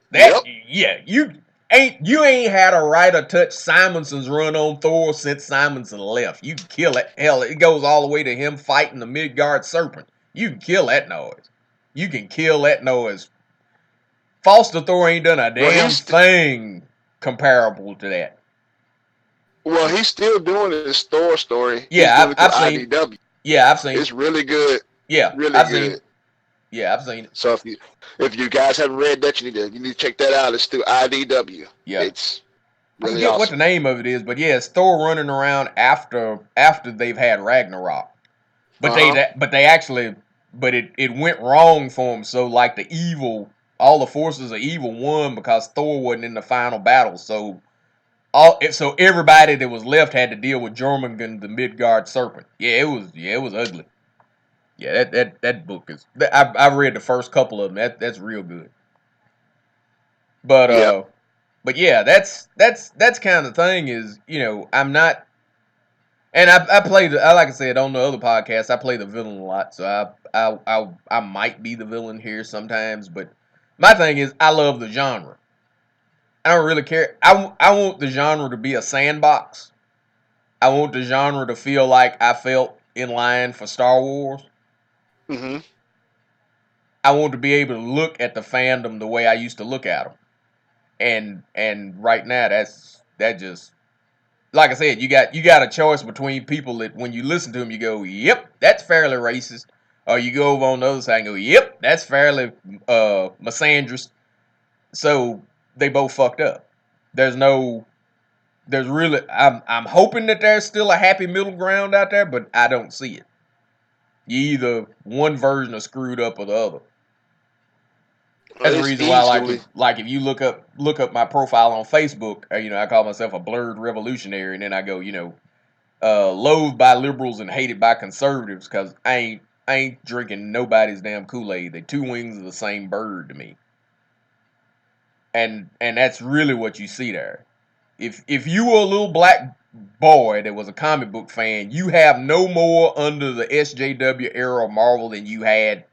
you ain't had a writer touch Simonson's run on Thor since Simonson left. You can kill it. Hell, it goes all the way to him fighting the Midgard Serpent. You can kill that noise. Foster Thor ain't done a damn thing comparable to that. Well, he's still doing his Thor story. Yeah, I've seen IDW. Yeah, I've seen it. It's really good. Yeah, really I've good. Seen it. Yeah, I've seen it. So if you guys haven't read that, you need to check that out. It's through IDW. Yeah, it's really I forget what the name of it is, but yeah, it's Thor running around after they've had Ragnarok. But it went wrong for him. So like all the forces of evil won because Thor wasn't in the final battle. So everybody that was left had to deal with Jormungand, the Midgard Serpent. Yeah, it was ugly. Yeah, that book is. I've read the first couple of them. That's real good. But but yeah, that's kind of the thing is, I'm not. And I play like I said on the other podcast, I play the villain a lot, so I might be the villain here sometimes. But my thing is, I love the genre. I don't really care. I want the genre to be a sandbox. I want the genre to feel like I felt in line for Star Wars. Mm-hmm. I want to be able to look at the fandom the way I used to look at them. And right now, that just, like I said, you got a choice between people that when you listen to them, you go, yep, that's fairly racist. Or you go over on the other side and go, yep, that's fairly misandrous. So they both fucked up. I'm hoping that there's still a happy middle ground out there, but I don't see it. You either one version is screwed up or the other. That's the reason why, like if you look up my profile on Facebook, I call myself a blurred revolutionary, and then I go, loathed by liberals and hated by conservatives, because I I ain't drinking nobody's damn Kool-Aid. They two wings of the same bird to me. And that's really what you see there. If you were a little black boy that was a comic book fan, you have no more under the SJW era of Marvel than you had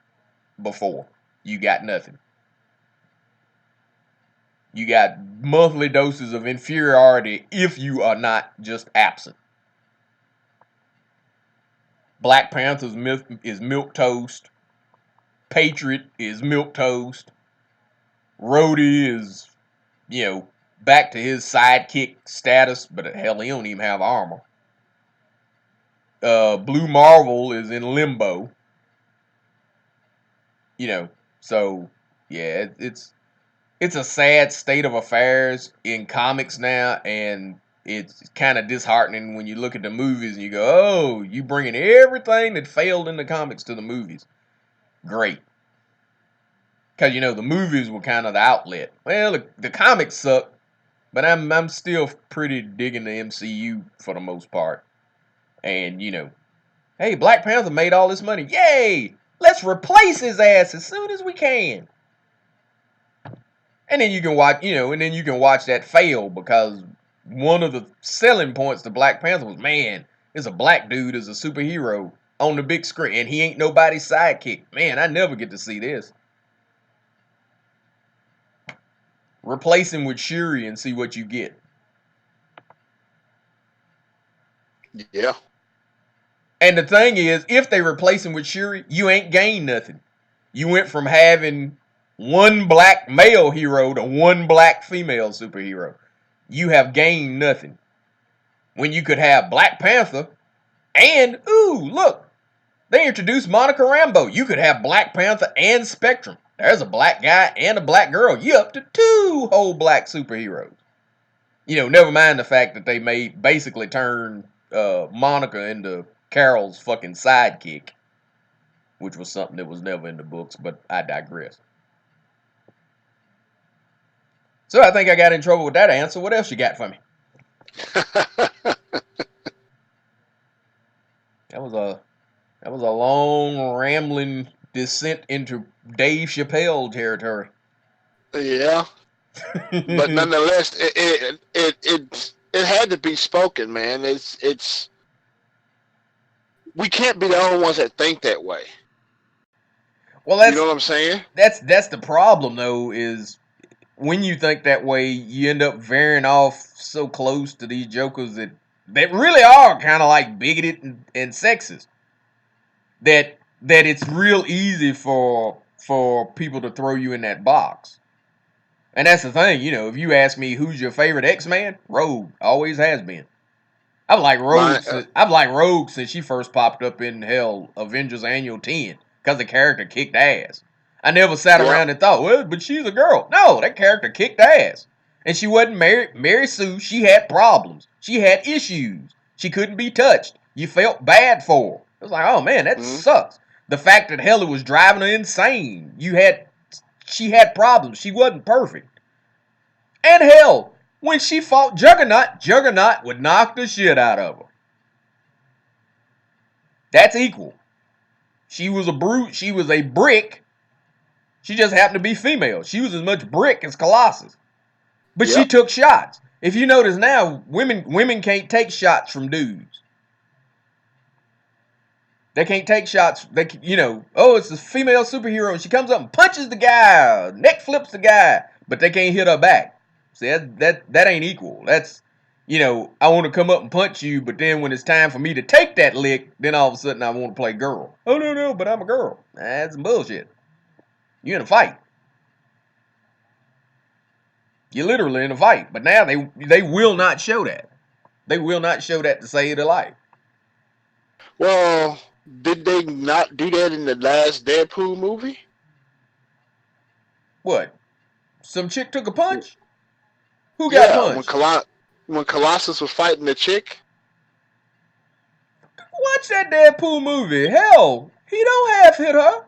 before. You got nothing. You got monthly doses of inferiority if you are not just absent. Black Panther's is milk toast. Patriot is milk toast. Rhodey is, back to his sidekick status, but hell, he don't even have armor. Blue Marvel is in limbo. So yeah, it's a sad state of affairs in comics now, and it's kind of disheartening when you look at the movies and you go, oh, you bringing everything that failed in the comics to the movies. Great. Because, the movies were kind of the outlet. Well, the comics suck, but I'm still pretty digging the MCU for the most part. And, hey, Black Panther made all this money. Yay! Let's replace his ass as soon as we can. And then you can watch, that fail, because one of the selling points to Black Panther was, man, there's a black dude as a superhero on the big screen, and he ain't nobody's sidekick. Man, I never get to see this. Replace him with Shuri and see what you get. Yeah. And the thing is, if they replace him with Shuri, you ain't gained nothing. You went from having one black male hero to one black female superhero. You have gained nothing. When you could have Black Panther and, ooh, look, they introduced Monica Rambeau. You could have Black Panther and Spectrum. There's a black guy and a black girl. You up to 2 whole black superheroes. Never mind the fact that they basically turned Monica into Carol's fucking sidekick, which was something that was never in the books, but I digress. So I think I got in trouble with that answer. What else you got for me? That was a long, rambling descent into Dave Chappelle territory. Yeah, but nonetheless, it had to be spoken, man. It's we can't be the only ones that think that way. Well, you know what I'm saying? That's the problem, though, is when you think that way, you end up veering off so close to these jokers that really are kind of like bigoted and sexist. That it's real easy for people to throw you in that box. And that's the thing, if you ask me who's your favorite X-Man, Rogue always has been. I've liked Rogue since she first popped up in Avengers Annual 10, because the character kicked ass. I never sat around and thought, well, but she's a girl. No, that character kicked ass. And she wasn't Mary Sue. She had problems. She had issues. She couldn't be touched. You felt bad for her. It was like, oh man, that sucks. The fact that it was driving her insane. She had problems. She wasn't perfect. And hell, when she fought Juggernaut would knock the shit out of her. That's equal. She was a brute. She was a brick. She just happened to be female. She was as much brick as Colossus. But she took shots. If you notice now, women can't take shots from dudes. They can't take shots. It's a female superhero. And she comes up and punches the guy, neck flips the guy, but they can't hit her back. See, that ain't equal. That's, I want to come up and punch you, but then when it's time for me to take that lick, then all of a sudden I want to play girl. Oh, no, but I'm a girl. That's bullshit. You're in a fight. You're literally in a fight. But now they will not show that. They will not show that to save their life. Well, did they not do that in the last Deadpool movie? What? Some chick took a punch? Who got punched? When Colossus was fighting the chick? Watch that Deadpool movie. Hell, he don't half hit her.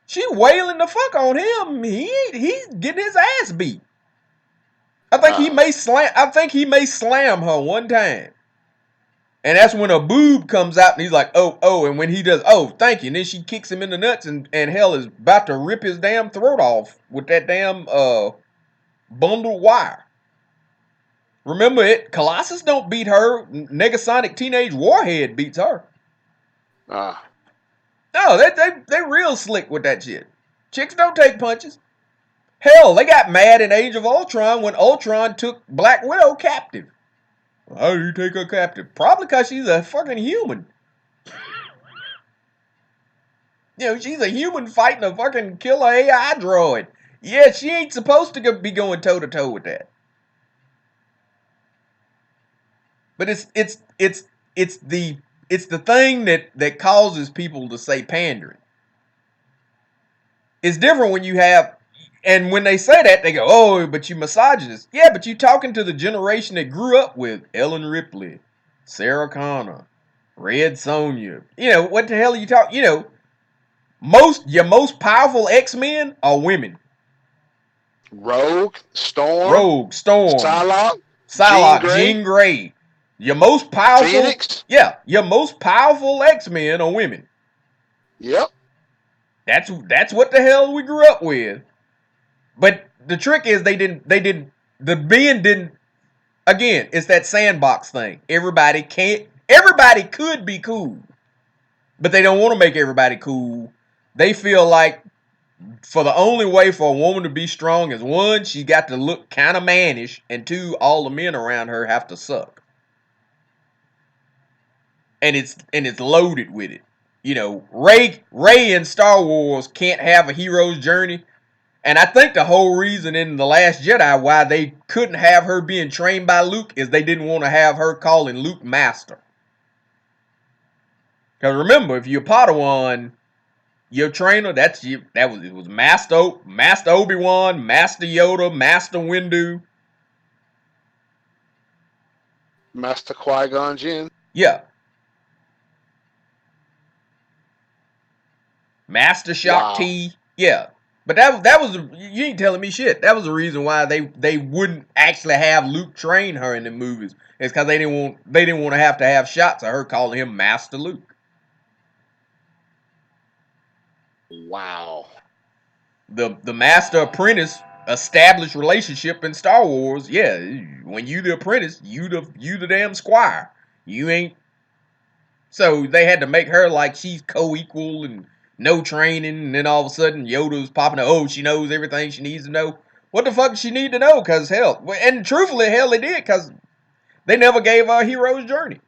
She wailing the fuck on him. He's getting his ass beat. I think he may slam her one time. And that's when a boob comes out and he's like, oh, and when he does, oh, thank you. And then she kicks him in the nuts and hell is about to rip his damn throat off with that damn bundled wire. Remember it, Colossus don't beat her. Negasonic Teenage Warhead beats her. No, they real slick with that shit. Chicks don't take punches. Hell, they got mad in Age of Ultron when Ultron took Black Widow captive. How do you take her captive? Probably because she's a fucking human. She's a human fighting a fucking killer AI droid. Yeah, she ain't supposed to be going toe to toe with that. But it's the thing that causes people to say pandering. It's different when you have, and when they say that, they go, oh, but you misogynist. Yeah, but you talking to the generation that grew up with Ellen Ripley, Sarah Connor, Red Sonja. What the hell are you talking? Your most powerful X-Men are women. Rogue, Storm, Psylocke, Jean Grey. Your most powerful Phoenix. Yeah, your most powerful X-Men are women. Yep. That's what the hell we grew up with. But the trick is the men didn't. Again, it's that sandbox thing. Everybody could be cool, but they don't want to make everybody cool. They feel like for the only way for a woman to be strong is one, she got to look kind of mannish, and two, all the men around her have to suck. And it's loaded with it. Rey in Star Wars can't have a hero's journey. And I think the whole reason in The Last Jedi why they couldn't have her being trained by Luke is they didn't want to have her calling Luke master. Because remember, if you're Padawan, your trainer, it was Master Obi-Wan, Master Yoda, Master Windu, Master Qui-Gon Jinn. Yeah. Master Shakti. Wow. Yeah. But that was you ain't telling me shit. That was the reason why they wouldn't actually have Luke train her in the movies. It's because they didn't want to have shots of her calling him Master Luke. Wow. The master apprentice established relationship in Star Wars. Yeah, when you the apprentice, you the damn squire. You ain't. So they had to make her like she's co-equal and no training, and then all of a sudden Yoda's popping up. Oh, she knows everything she needs to know. What the fuck does she need to know? Because hell, and truthfully, hell, they did because they never gave her a hero's journey.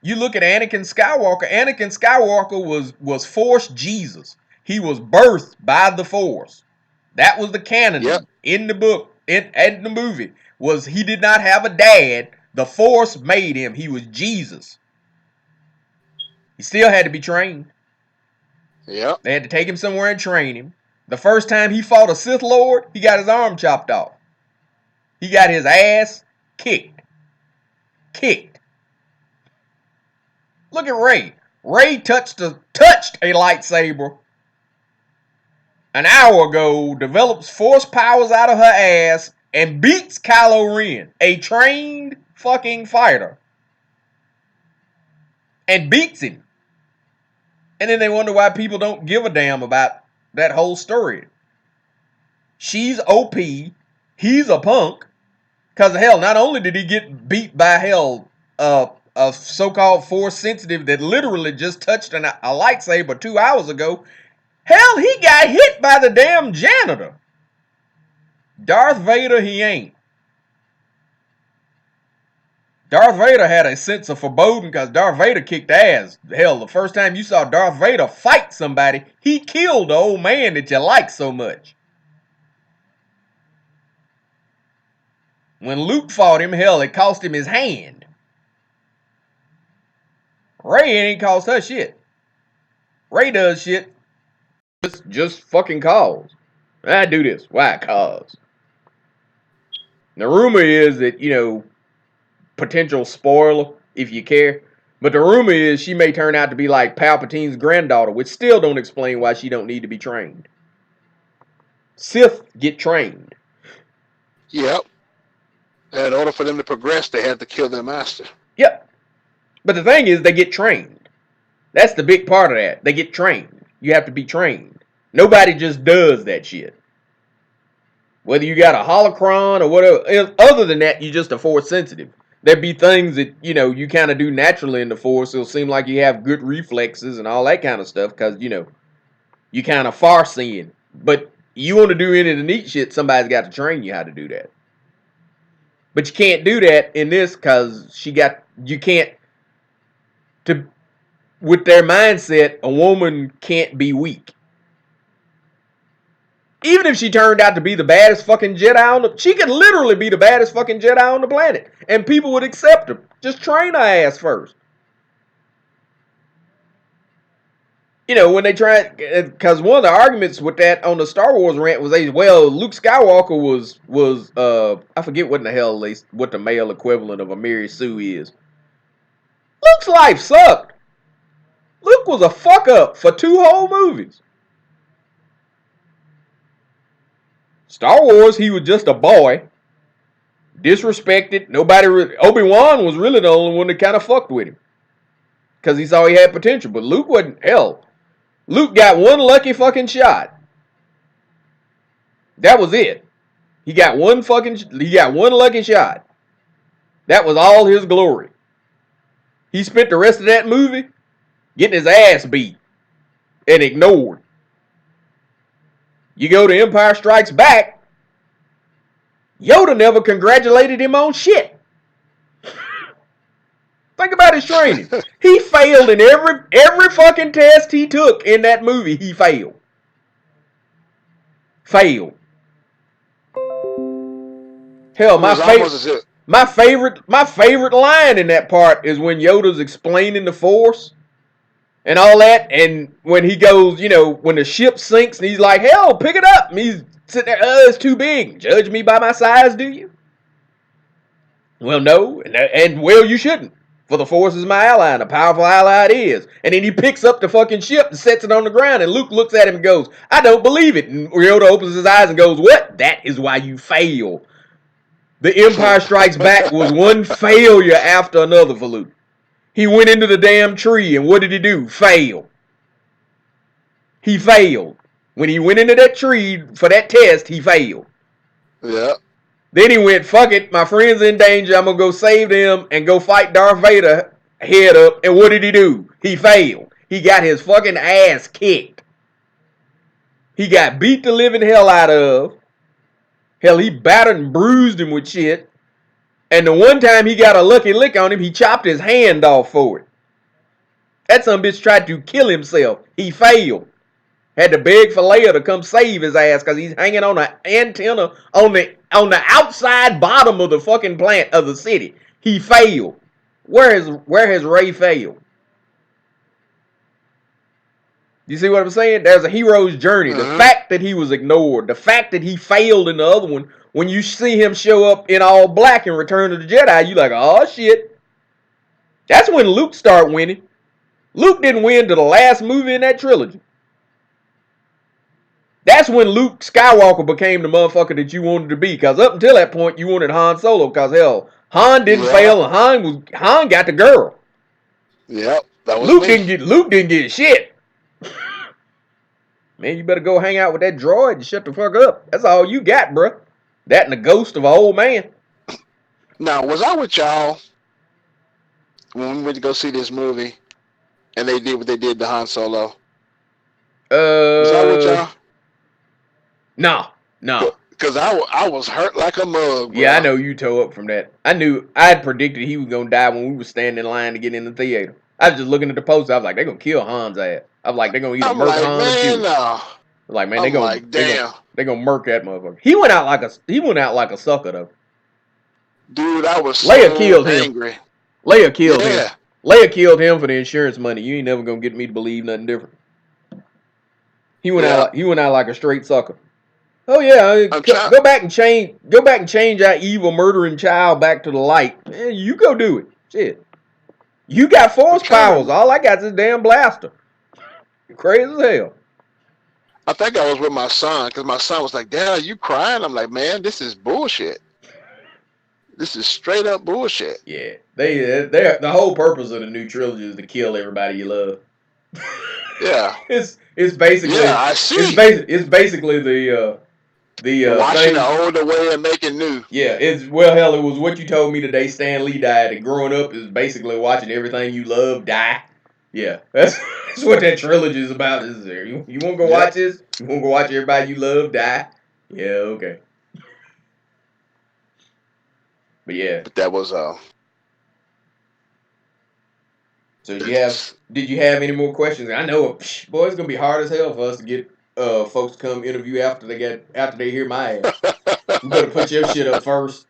You look at Anakin Skywalker. Anakin Skywalker was Force Jesus. He was birthed by the Force. That was the canon in the book, in the movie. Was he did not have a dad. The Force made him. He was Jesus. He still had to be trained. Yep. They had to take him somewhere and train him. The first time he fought a Sith Lord, he got his arm chopped off. He got his ass kicked. Look at Rey. Rey touched a lightsaber an hour ago, develops force powers out of her ass, and beats Kylo Ren, a trained fucking fighter. And beats him. And then they wonder why people don't give a damn about that whole story. She's OP. He's a punk. Because hell, not only did he get beat by hell, a so-called force sensitive that literally just touched a lightsaber 2 hours ago. Hell, he got hit by the damn janitor. Darth Vader, he ain't. Darth Vader had a sense of foreboding because Darth Vader kicked ass. Hell, the first time you saw Darth Vader fight somebody, he killed the old man that you like so much. When Luke fought him, hell, it cost him his hand. Rey ain't cost her shit. Rey does shit just fucking cause. I do this. Why? Cause. The rumor is that, potential spoiler if you care, but the rumor is she may turn out to be like Palpatine's granddaughter, which still don't explain why she don't need to be trained. Sith get trained. Yep. In order for them to progress, they had to kill their master. Yep. But the thing is, they get trained. That's the big part of that. They get trained. You have to be trained. Nobody just does that shit. Whether you got a holocron or whatever, other than that, you're just a force sensitive. There'd be things that, you know, you kind of do naturally in the force. It'll seem like you have good reflexes and all that kind of stuff because, you know, you kind of far seeing. But you want to do any of the neat shit, somebody's got to train you how to do that. But you can't do that in this because you can't, with their mindset, a woman can't be weak. Even if she turned out to be the baddest fucking Jedi she could literally be the baddest fucking Jedi on the planet. And people would accept her. Just train her ass first. You know, when they try, because one of the arguments with that on the Star Wars rant was, well, Luke Skywalker was I forget what in the hell what the male equivalent of a Mary Sue is. Luke's life sucked. Luke was a fuck up for 2 whole movies. Star Wars, he was just a boy, disrespected. Obi-Wan was really the only one that kind of fucked with him because he saw he had potential. But Luke wasn't. Hell, Luke got one lucky fucking shot. That was it. He got one lucky shot. That was all his glory. He spent the rest of that movie getting his ass beat and ignored. You go to Empire Strikes Back, Yoda never congratulated him on shit. Think about his training. He failed in every fucking test he took in that movie. He failed. Hell, my favorite line in that part is when Yoda's explaining the Force and all that, and when he goes, you know, when the ship sinks, and he's like, hell, pick it up. And he's sitting there, it's too big. Judge me by my size, do you? Well, no, and well, you shouldn't. For the Force is my ally, and a powerful ally it is. And then he picks up the fucking ship and sets it on the ground, and Luke looks at him and goes, I don't believe it. And Yoda opens his eyes and goes, what? That is why you fail. The Empire Strikes Back was one failure after another for Luke. He went into the damn tree, and what did he do? Fail. He failed. When he went into that tree for that test, he failed. Yeah. Then he went, fuck it, my friend's in danger, I'm going to go save them and go fight Darth Vader head up. And what did he do? He failed. He got his fucking ass kicked. He got beat the living hell out of. Hell, he battered and bruised him with shit. And the one time he got a lucky lick on him, he chopped his hand off for it. That son bitch tried to kill himself. He failed. Had to beg for Leia to come save his ass because he's hanging on an antenna on the outside bottom of the fucking plant of the city. He failed. Where has Rey failed? You see what I'm saying? There's a hero's journey. The fact that he was ignored, the fact that he failed in the other one, when you see him show up in all black in Return of the Jedi, you like, oh shit. That's when Luke started winning. Luke didn't win to the last movie in that trilogy. That's when Luke Skywalker became the motherfucker that you wanted to be. Because up until that point, you wanted Han Solo. Because hell, Han didn't fail, and Han got the girl. Yep, that was Luke didn't get shit. Man, you better go hang out with that droid and shut the fuck up. That's all you got, bruh. That and the ghost of an old man. Now, was I with y'all when we went to go see this movie and they did what they did to Han Solo? Was I with y'all? No. Because I was hurt like a mug, bro. Yeah, I know you tore up from that. I had predicted he was going to die when we were standing in line to get in the theater. I was just looking at the poster. I was like, they're going to kill Han's ass. I was like, they're going to either murk Han or kill him. No. Like, man, they're going to murk that motherfucker. He went out like a sucker, though. Dude, I was Leia so killed angry. Him. Leia killed him. Leia killed him for the insurance money. You ain't never going to get me to believe nothing different. He went out like a straight sucker. Oh yeah, go back and change that evil murdering child back to the light. Man, you go do it. Shit. You got force powers. All I got is this damn blaster. You're crazy as hell. I think I was with my son because my son was like, Dad, are you crying? I'm like, man, this is bullshit. This is straight up bullshit. Yeah, they the whole purpose of the new trilogy is to kill everybody you love. Yeah. It's basically I see. It's basically the washing thing. the old away and making new. Yeah, it was what you told me today. Stan Lee died, and growing up is basically watching everything you love die. Yeah, that's what that trilogy is about. Is there? You want to go watch this? You want to go watch everybody you love die? Yeah, okay. But yeah. But that was So did you have any more questions? I know, boy, it's gonna be hard as hell for us to get folks to come interview after they hear my ass. We better put your shit up first.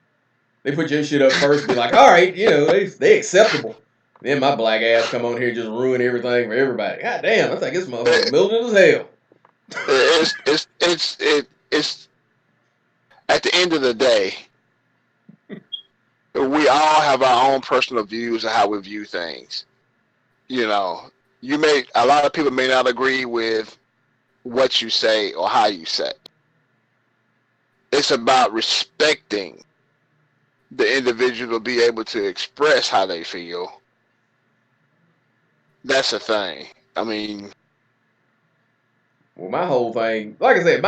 They put your shit up first, be like, all right, they acceptable. Then my black ass come on here and just ruin everything for everybody. God damn, I think this motherfucker militant as hell. It's at the end of the day, we all have our own personal views of how we view things. A lot of people may not agree with what you say or how you say. It's about respecting the individual to be able to express how they feel. That's the thing. I mean, well, my whole thing, like I said,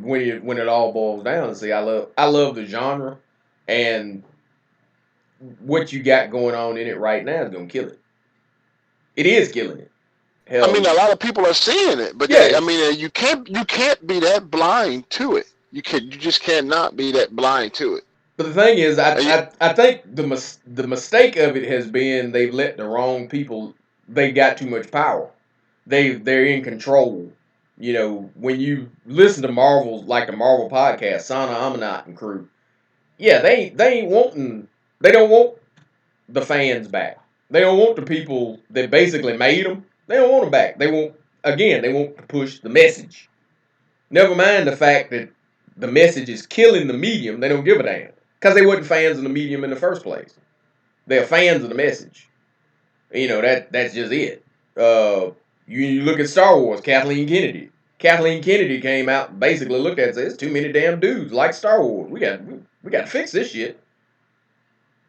when it all boils down, see, I love the genre, and what you got going on in it right now is gonna kill it. It is killing it. Hell, I mean, a lot of people are seeing it, but yeah, you can't be that blind to it. You just cannot be that blind to it. But the thing is, I think the mistake of it has been they've let the wrong people. They got too much power. They're in control. When you listen to Marvel, like the Marvel podcast, Sana Amanat and crew, yeah, they ain't wanting. They don't want the fans back. They don't want the people that basically made them. They don't want them back. They want to push the message. Never mind the fact that the message is killing the medium. They don't give a damn because they wasn't fans of the medium in the first place. They're fans of the message. That's just it. You look at Star Wars, Kathleen Kennedy. Kathleen Kennedy came out and basically looked at it and said, "There's too many damn dudes like Star Wars. We got to fix this shit."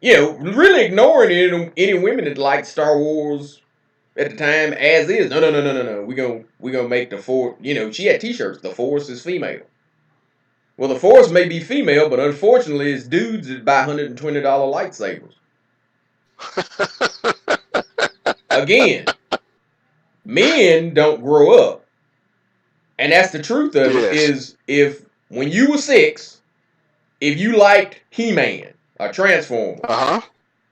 Really ignoring any women that liked Star Wars at the time as is. No. We gonna make the Force. She had T-shirts. The Force is female. Well, the Force may be female, but unfortunately, it's dudes that buy $120 lightsabers. Again, men don't grow up, and that's the truth of it. Is if when you were 6, if you liked He-Man or Transformers,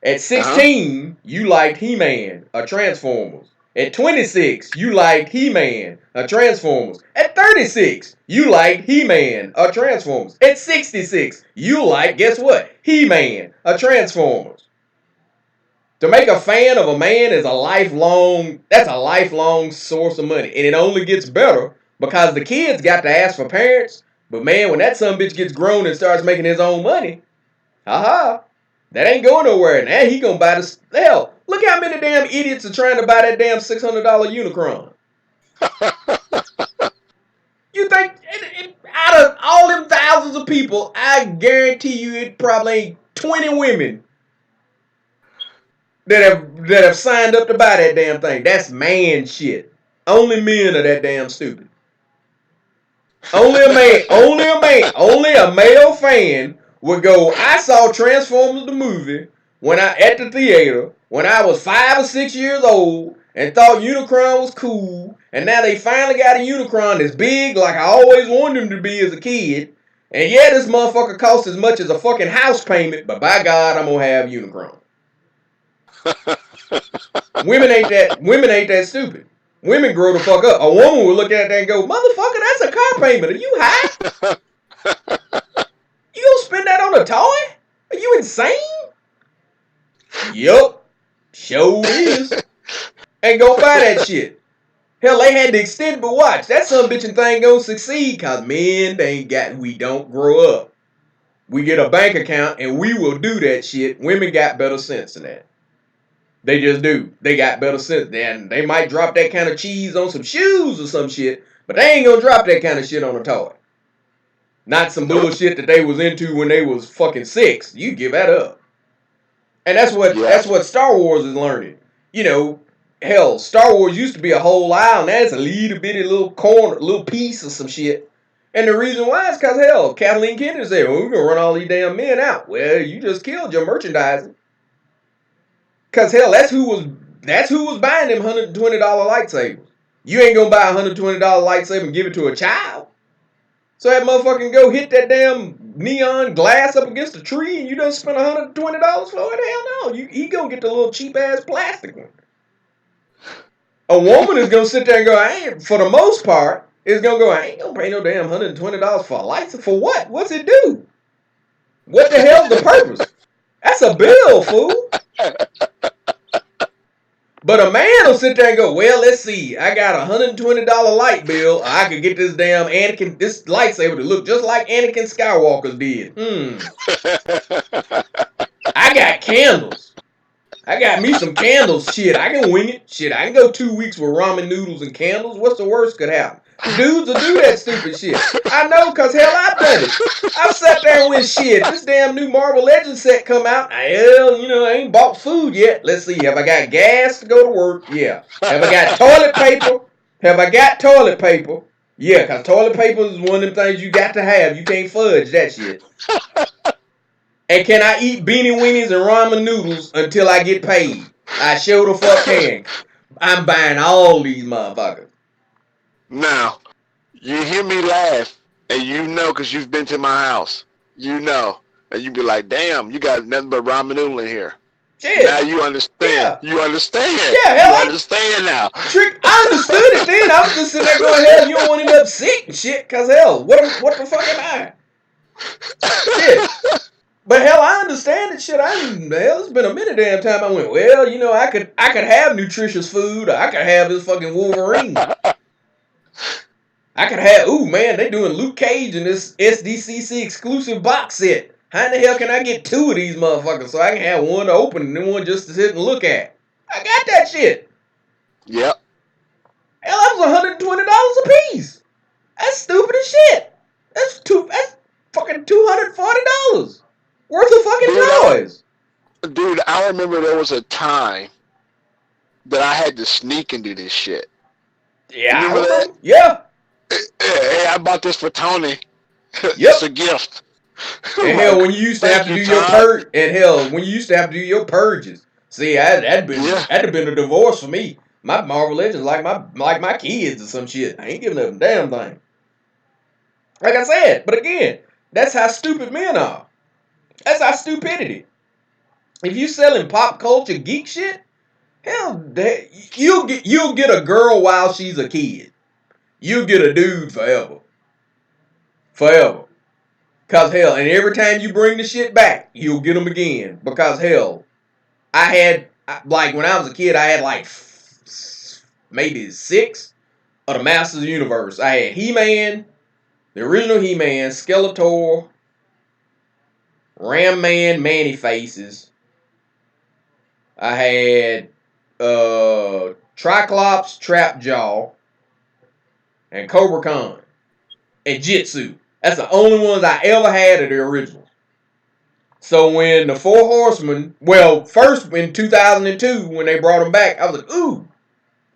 at 16 you liked He-Man or Transformers. At 26 you liked He-Man or Transformers. At 36 you liked He-Man or Transformers. At 66 you like, guess what? He-Man or Transformers. To make a fan of a man is a lifelong source of money. And it only gets better because the kids got to ask for parents. But man, when that sumbitch gets grown and starts making his own money, that ain't going nowhere. Now he gonna buy the hell. Look how many damn idiots are trying to buy that damn $600 Unicron. You think out of all them thousands of people, I guarantee you it probably ain't 20 women that have signed up to buy that damn thing. That's man shit. Only men are that damn stupid. Only a male fan would go, I saw Transformers the movie at the theater when I was 5 or 6 years old and thought Unicron was cool, and now they finally got a Unicron that's big like I always wanted him to be as a kid, and yeah, this motherfucker costs as much as a fucking house payment, but by God, I'm gonna have Unicron. Women ain't that stupid. Women grow the fuck up. A woman will look at that and go, motherfucker, that's a car payment. Are you high? You gonna spend that on a toy? Are you insane? Yup. Sure is. And go buy that shit. Hell, they had the extendable watch. That son bitchin' thing gonna succeed because men, we don't grow up. We get a bank account and we will do that shit. Women got better sense than that. They just do. They got better sense. And they might drop that kind of cheese on some shoes or some shit, but they ain't gonna drop that kind of shit on a toy. Not some bullshit that they was into when they was fucking 6. You give that up. And that's what Star Wars is learning. You know, hell, Star Wars used to be a whole aisle. Now it's a little bitty little corner, little piece of some shit. And the reason why is because, hell, Kathleen Kennedy said, well, we're going to run all these damn men out. Well, you just killed your merchandising. Because, hell, that's who was buying them $120 lightsabers. You ain't going to buy a $120 lightsaber and give it to a child. So that motherfucker go hit that damn neon glass up against a tree and you done spent $120 for it? Hell no. He going to get the little cheap-ass plastic one. A woman is going to sit there and go, for the most part, is going to go, I ain't going to pay no damn $120 for a license. For what? What's it do? What the hell's the purpose? That's a bill, fool. But a man will sit there and go, well, let's see. I got a $120 light bill. I could get this damn this lightsaber to look just like Anakin Skywalker's did. I got candles. I got me some candles. Shit, I can wing it. Shit, I can go 2 weeks with ramen noodles and candles. What's the worst could happen? Dudes will do that stupid shit. I know, because hell, I've done it. I've sat there with shit. This damn new Marvel Legends set come out. Hell, I ain't bought food yet. Let's see. Have I got gas to go to work? Yeah. Have I got toilet paper? Yeah, because toilet paper is one of them things you got to have. You can't fudge that shit. And can I eat beanie weenies and ramen noodles until I get paid? I sure the fuck can. I'm buying all these motherfuckers. Now, you hear me laugh, and because you've been to my house. And you be like, damn, you got nothing but ramen noodle in here. Shit. Now you understand. Yeah. You understand. Yeah, hell, you understand now. I understood it then. I was just sitting there going, hell, you don't want to end up sick and shit, because hell, what the fuck am I? Shit. But hell, I understand it. Shit, it's been a minute damn time. I went, well, I could have nutritious food. Or I could have this fucking Wolverine. I could have, they doing Luke Cage in this SDCC exclusive box set. How in the hell can I get 2 of these motherfuckers so I can have one to open and then one just to sit and look at? I got that shit. Yep. Hell, that was $120 a piece. That's stupid as shit. That's fucking $240 worth of fucking toys. Dude, I remember there was a time that I had to sneak and do this shit. Yeah. You remember that? Yeah. Hey, I bought this for Tony. Yep. It's a gift. And hell, when you used to have to do your purges. See, that'd been a divorce for me. My Marvel Legends like my kids or some shit. I ain't giving them a damn thing. Like I said, but again, that's how stupid men are. That's our stupidity. If you selling pop culture geek shit, hell, you'll get a girl while she's a kid. You'll get a dude forever. Forever. Because hell, and every time you bring the shit back, you'll get them again. Because hell, when I was a kid, I had maybe 6 of the Masters of the Universe. I had He-Man, the original He-Man, Skeletor, Ram-Man, Man-Faces. I had Triclops, Trapjaw, and Cobra Khan, and Jitsu. That's the only ones I ever had of the originals. So when the 4 Horsemen, first in 2002 when they brought them back, I was like, ooh,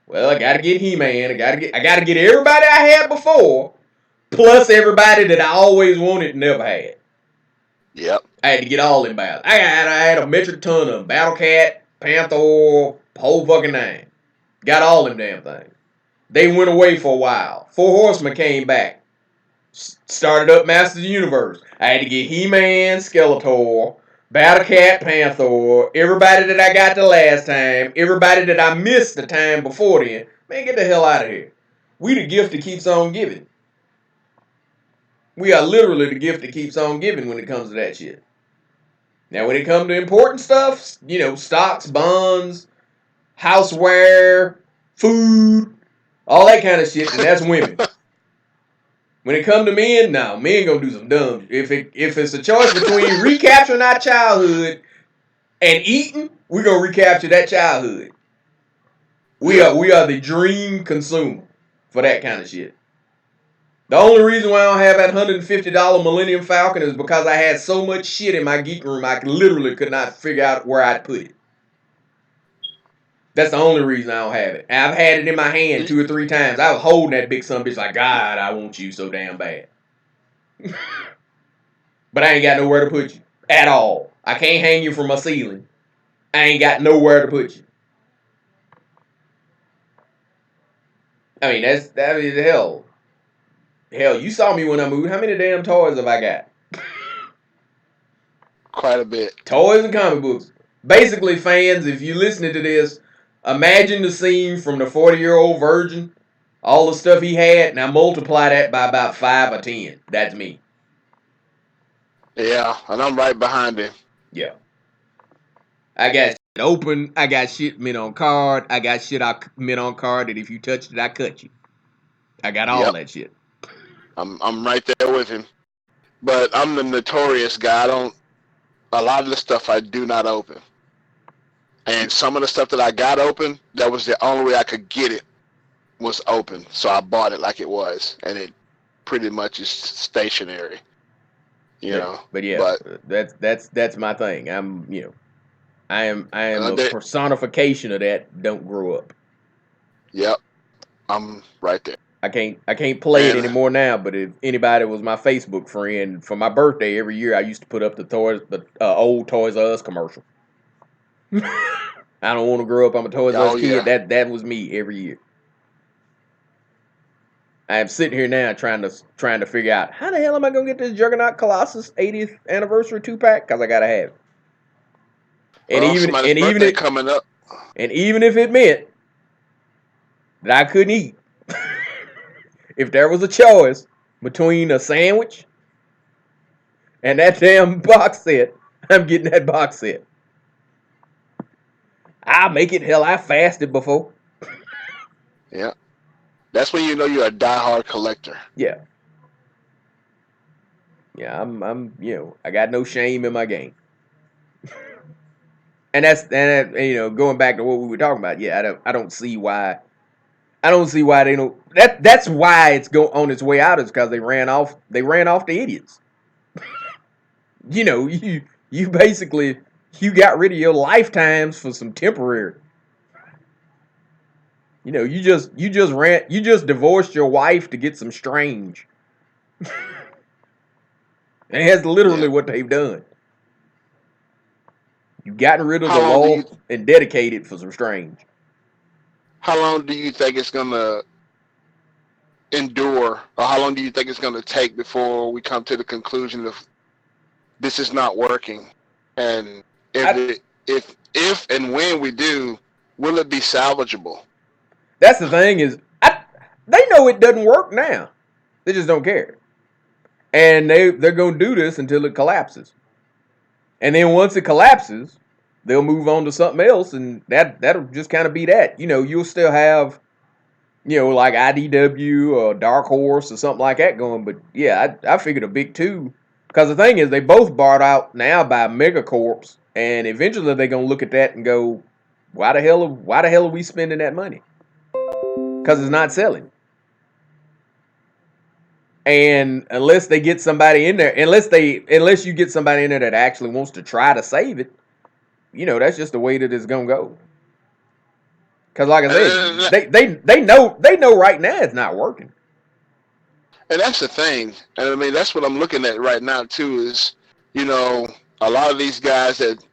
well, I gotta get He-Man. I gotta get everybody I had before, plus everybody that I always wanted and never had. Yep. I had to get all them battles. I had a metric ton of them. Battle Cat, Panther, whole fucking name. Got all them damn things. They went away for a while. 4 Horsemen came back. Started up Masters of the Universe. I had to get He-Man, Skeletor, Battle Cat, Panther, everybody that I got the last time, everybody that I missed the time before then. Man, get the hell out of here. We the gift that keeps on giving. We are literally the gift that keeps on giving when it comes to that shit. Now, when it comes to important stuff, stocks, bonds, houseware, food, all that kind of shit, then that's women. When it comes to men, no, men gonna do some dumb. If it's a choice between recapturing our childhood and eating, we gonna recapture that childhood. We are the dream consumer for that kind of shit. The only reason why I don't have that $150 Millennium Falcon is because I had so much shit in my geek room I literally could not figure out where I'd put it. That's the only reason I don't have it. And I've had it in my hand 2 or 3 times. I was holding that big son of a bitch like, God, I want you so damn bad. But I ain't got nowhere to put you. At all. I can't hang you from my ceiling. I ain't got nowhere to put you. I mean, that is hell. Hell, you saw me when I moved. How many damn toys have I got? Quite a bit. Toys and comic books. Basically, fans, if you're listening to this, imagine the scene from the 40-year-old virgin. All the stuff he had. Now multiply that by about 5 or 10. That's me. Yeah, and I'm right behind him. Yeah. I got shit open. I got shit mint on card. I got shit I mint on card that if you touched it, I cut you. I got all that shit. I'm right there with him. But I'm the notorious guy. A lot of the stuff I do not open. And some of the stuff that I got open, that was the only way I could get it was open. So I bought it like it was. And it pretty much is stationary. You know. But that's my thing. I am a personification of that. Don't grow up. Yep. I'm right there. I can't play it anymore now, but if anybody was my Facebook friend, for my birthday every year I used to put up the old Toys R Us commercial. I don't want to grow up. I'm a Toys R Us kid. That was me every year. I am sitting here now trying to figure out how the hell am I gonna get this Juggernaut Colossus 80th anniversary 2-pack, because I gotta have it. And coming up. And even if it meant that I couldn't eat, if there was a choice between a sandwich and that damn box set, I'm getting that box set. I'll make it. Hell, I fasted before. Yeah. That's when you know you're a diehard collector. Yeah. Yeah, I'm I got no shame in my game. And going back to what we were talking about. Yeah, I don't see why they don't. That's why it's on its way out, is because they ran off the idiots. You basically got rid of your lifetimes for some temporary. You just divorced your wife to get some Strange. And that's literally what they've done. You've gotten rid of the law and dedicated for some Strange. How long do you think it's going to endure, or how long do you think it's going to take before we come to the conclusion of this is not working? And if and when we do, will it be salvageable? That's the thing is, they know it doesn't work now. They just don't care. And they're going to do this until it collapses. And then once it collapses, they'll move on to something else, and that'll just kind of be that. You'll still have, like IDW or Dark Horse or something like that going. But yeah, I figured a big two, because the thing is, they both bought out now by megacorps, and eventually they're gonna look at that and go, why the hell are we spending that money? Because it's not selling. And unless they get somebody in there, unless you get somebody in there that actually wants to try to save it, that's just the way that it's gonna go. Because, like I said, they know right now it's not working. And that's the thing. And I mean, that's what I'm looking at right now too. Is a lot of these guys that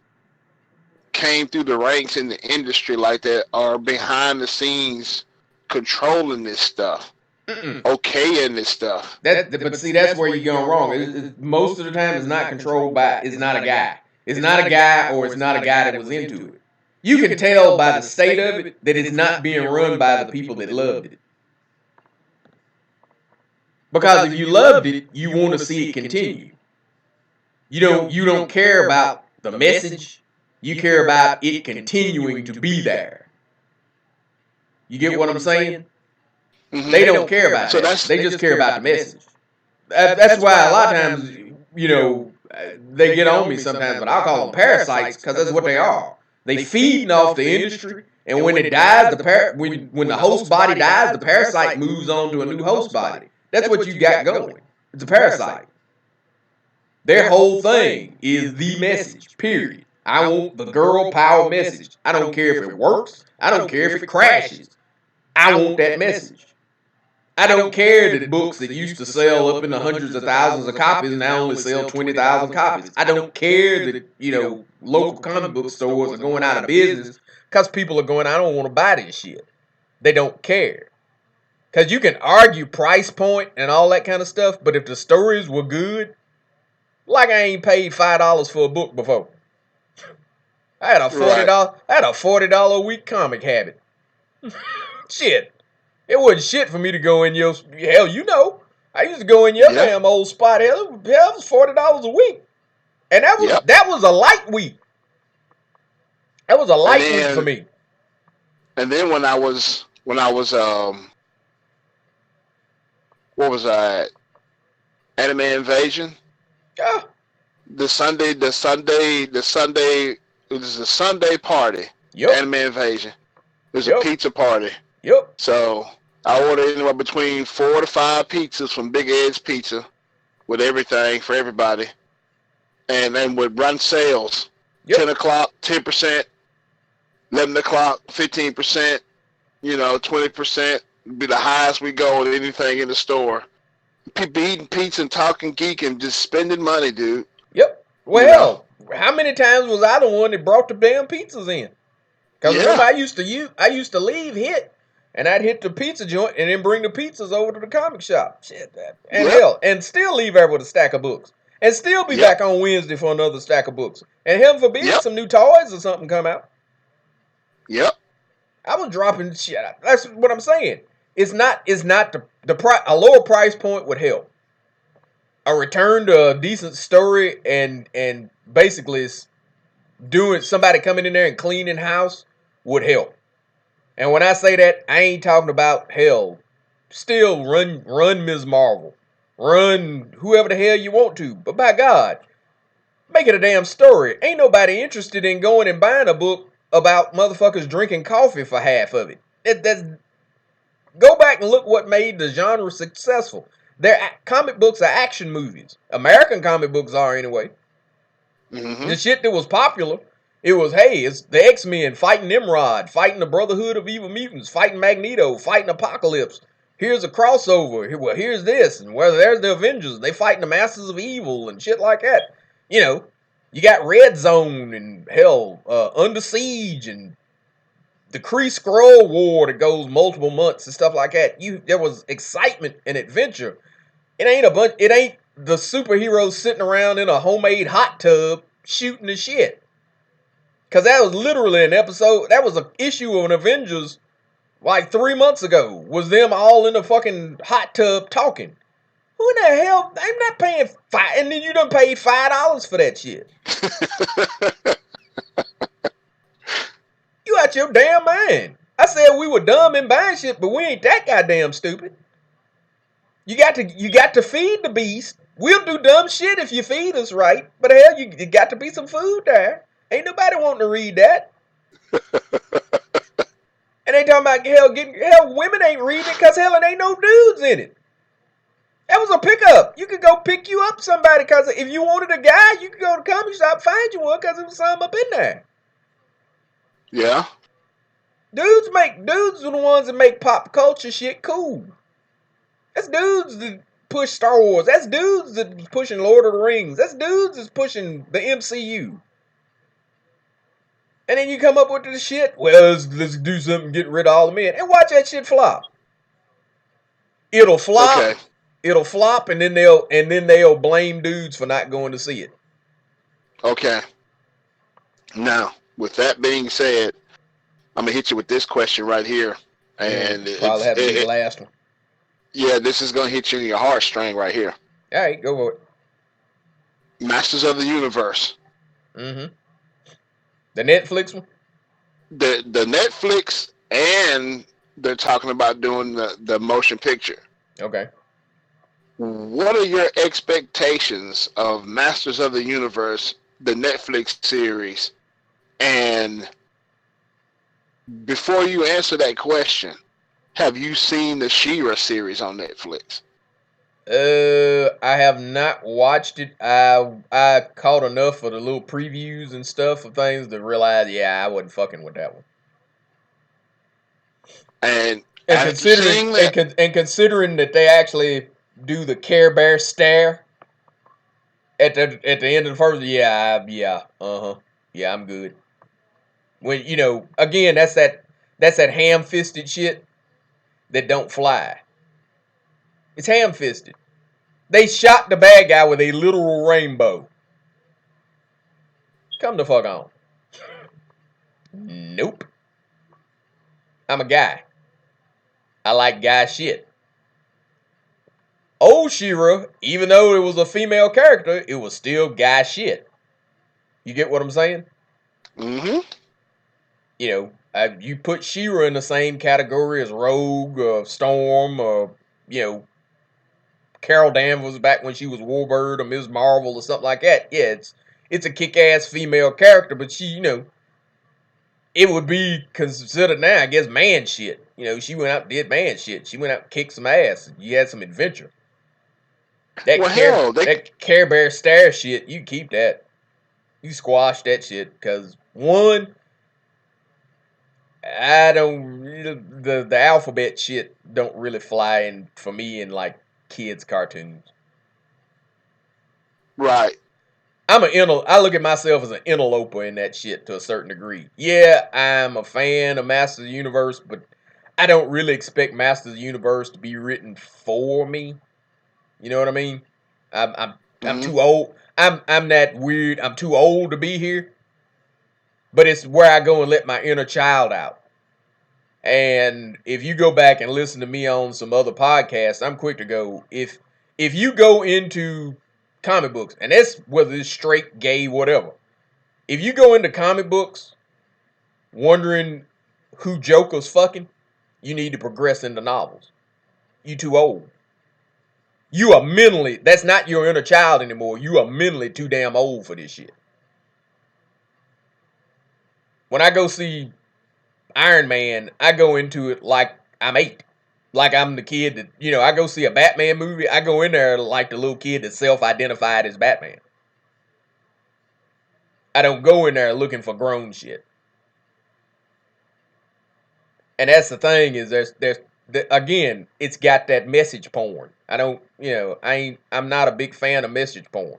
came through the ranks in the industry like that are behind the scenes controlling this stuff. Okaying this stuff. But see, that's where you're going wrong. Most of the time, it's not controlled by. It's not a guy. It's not a guy, or it's not a guy that was into it. You can tell by the state of it that it's not being run by the people that loved it. Because if you loved it, you want to see it continue. You don't care about the message. You care about it continuing to be there. You get what I'm saying? Mm-hmm. They don't care about that. They just care about the message. That's why a lot of times, they get on me sometimes, but I'll call them parasites, because that's what they are. They feeding off the industry, and when it dies, when the host body dies, the parasite moves on to a new host body. That's what you got going. It's a parasite. Their whole thing is the message, period. I want the girl power message. I don't care if it works. I don't care if it crashes. I want that message. I don't care that books that used to sell up in the hundreds of thousands of copies now only sell 20,000 copies. I don't care that, local comic book stores are going out of business because people are going, I don't want to buy this shit. They don't care. Because you can argue price point and all that kind of stuff, but if the stories were good, like I ain't paid $5 for a book before. I had a $40 a week comic habit. Shit. It wasn't shit for me to go in your, hell, I used to go in your damn old spot. Hell, it was $40 a week. And that was a light week. That was a light week for me. And then when I was what was I? Anime Invasion. Yeah. The Sunday, it was a Sunday party. Yep. Anime Invasion. It was a pizza party. Yep. So I ordered anywhere between 4 to 5 pizzas from Big Ed's Pizza with everything for everybody. And then would run sales. 10 o'clock, 10%, 11 o'clock, 15%, 20%. Be the highest we go with anything in the store. People eating pizza and talking geek and just spending money, dude. Yep. Well, how many times was I the one that brought the damn pizzas in? Because remember, I used to leave hit, and I'd hit the pizza joint and then bring the pizzas over to the comic shop. Shit, and hell, and still leave there with a stack of books, and still be back on Wednesday for another stack of books, and heaven forbid some new toys or something come out. Yep. I was dropping shit. That's what I'm saying. It's not the price. A lower price point would help. A return to a decent story and basically it's doing somebody coming in there and cleaning house would help. And when I say that, I ain't talking about hell. Still run Ms. Marvel. Run whoever the hell you want to. But by God, make it a damn story. Ain't nobody interested in going and buying a book about motherfuckers drinking coffee for half of it. Go back and look what made the genre successful. Their comic books are action movies. American comic books are anyway. Mm-hmm. The shit that was popular, it was, hey, it's the X-Men fighting Nimrod, fighting the Brotherhood of Evil Mutants, fighting Magneto, fighting Apocalypse. Here's a crossover. Well, here's this. And where there's the Avengers. They fighting the Masters of Evil and shit like that. You got Red Zone and hell, Under Siege and the Kree Skrull War that goes multiple months and stuff like that. There was excitement and adventure. It ain't the superheroes sitting around in a homemade hot tub shooting the shit. Cause that was literally an episode. That was an issue of an Avengers like 3 months ago. Was them all in a fucking hot tub talking. Who in the hell? I'm not paying $5, and then you done paid $5 for that shit. You out your damn mind. I said we were dumb in buying shit, but we ain't that goddamn stupid. You got to feed the beast. We'll do dumb shit if you feed us right, but hell, you got to be some food there. Ain't nobody wanting to read that. And they talking about hell, women ain't reading it because hell, it ain't no dudes in it. That was a pickup. You could go pick you up somebody because if you wanted a guy, you could go to the comic shop, find you one because there was some up in there. Yeah. Dudes are the ones that make pop culture shit cool. That's dudes that push Star Wars. That's dudes that pushing Lord of the Rings. That's dudes that's pushing the MCU. And then you come up with this shit. Well, let's do something, get rid of all the men, and watch that shit flop. It'll flop. Okay. It'll flop, and then they'll blame dudes for not going to see it. Okay. Now, with that being said, I'm gonna hit you with this question right here, and probably have to be the last one. Yeah, this is gonna hit you in your heartstring right here. All right, go for it. Masters of the Universe. Mm-hmm. The Netflix one. The Netflix, and they're talking about doing the motion picture. Okay. What are your expectations of Masters of the Universe, the Netflix series? And before you answer that question, have you seen the She-Ra series on Netflix? I have not watched it. I caught enough of the little previews and stuff of things to realize, yeah, I wasn't fucking with that one. And considering considering that they actually do the Care Bear stare at the end of the first, yeah, I'm good. When again, that's that ham-fisted shit that don't fly. It's ham-fisted. They shot the bad guy with a literal rainbow. Come the fuck on. Nope. I'm a guy. I like guy shit. Old She-Ra, even though it was a female character, it was still guy shit. You get what I'm saying? Mm-hmm. You put She-Ra in the same category as Rogue or Storm or, Carol Danvers back when she was Warbird or Ms. Marvel or something like that. Yeah, it's a kick-ass female character, but she, it would be considered now, I guess, man shit. She went out and did man shit. She went out and kicked some ass. You had some adventure. That Care Bear stare shit, you keep that. You squash that shit, because one, I don't, the alphabet shit don't really fly in for me in like kids cartoons. Right. I look at myself as an interloper in that shit to a certain degree. Yeah, I'm a fan of Masters of the Universe, but I don't really expect Masters of the Universe to be written for me. You know what I mean? I'm too old. I'm that weird. I'm too old to be here. But it's where I go and let my inner child out. And if you go back and listen to me on some other podcasts, I'm quick to go. If you go into comic books, and that's whether it's straight, gay, whatever. If you go into comic books wondering who Joker's fucking, you need to progress into novels. You too old. You are mentally, that's not your inner child anymore. You are mentally too damn old for this shit. When I go see Iron Man, I go into it like I'm 8. Like I'm the kid that, I go see a Batman movie, I go in there like the little kid that self-identified as Batman. I don't go in there looking for grown shit. And that's the thing is again, it's got that message porn. I'm not a big fan of message porn.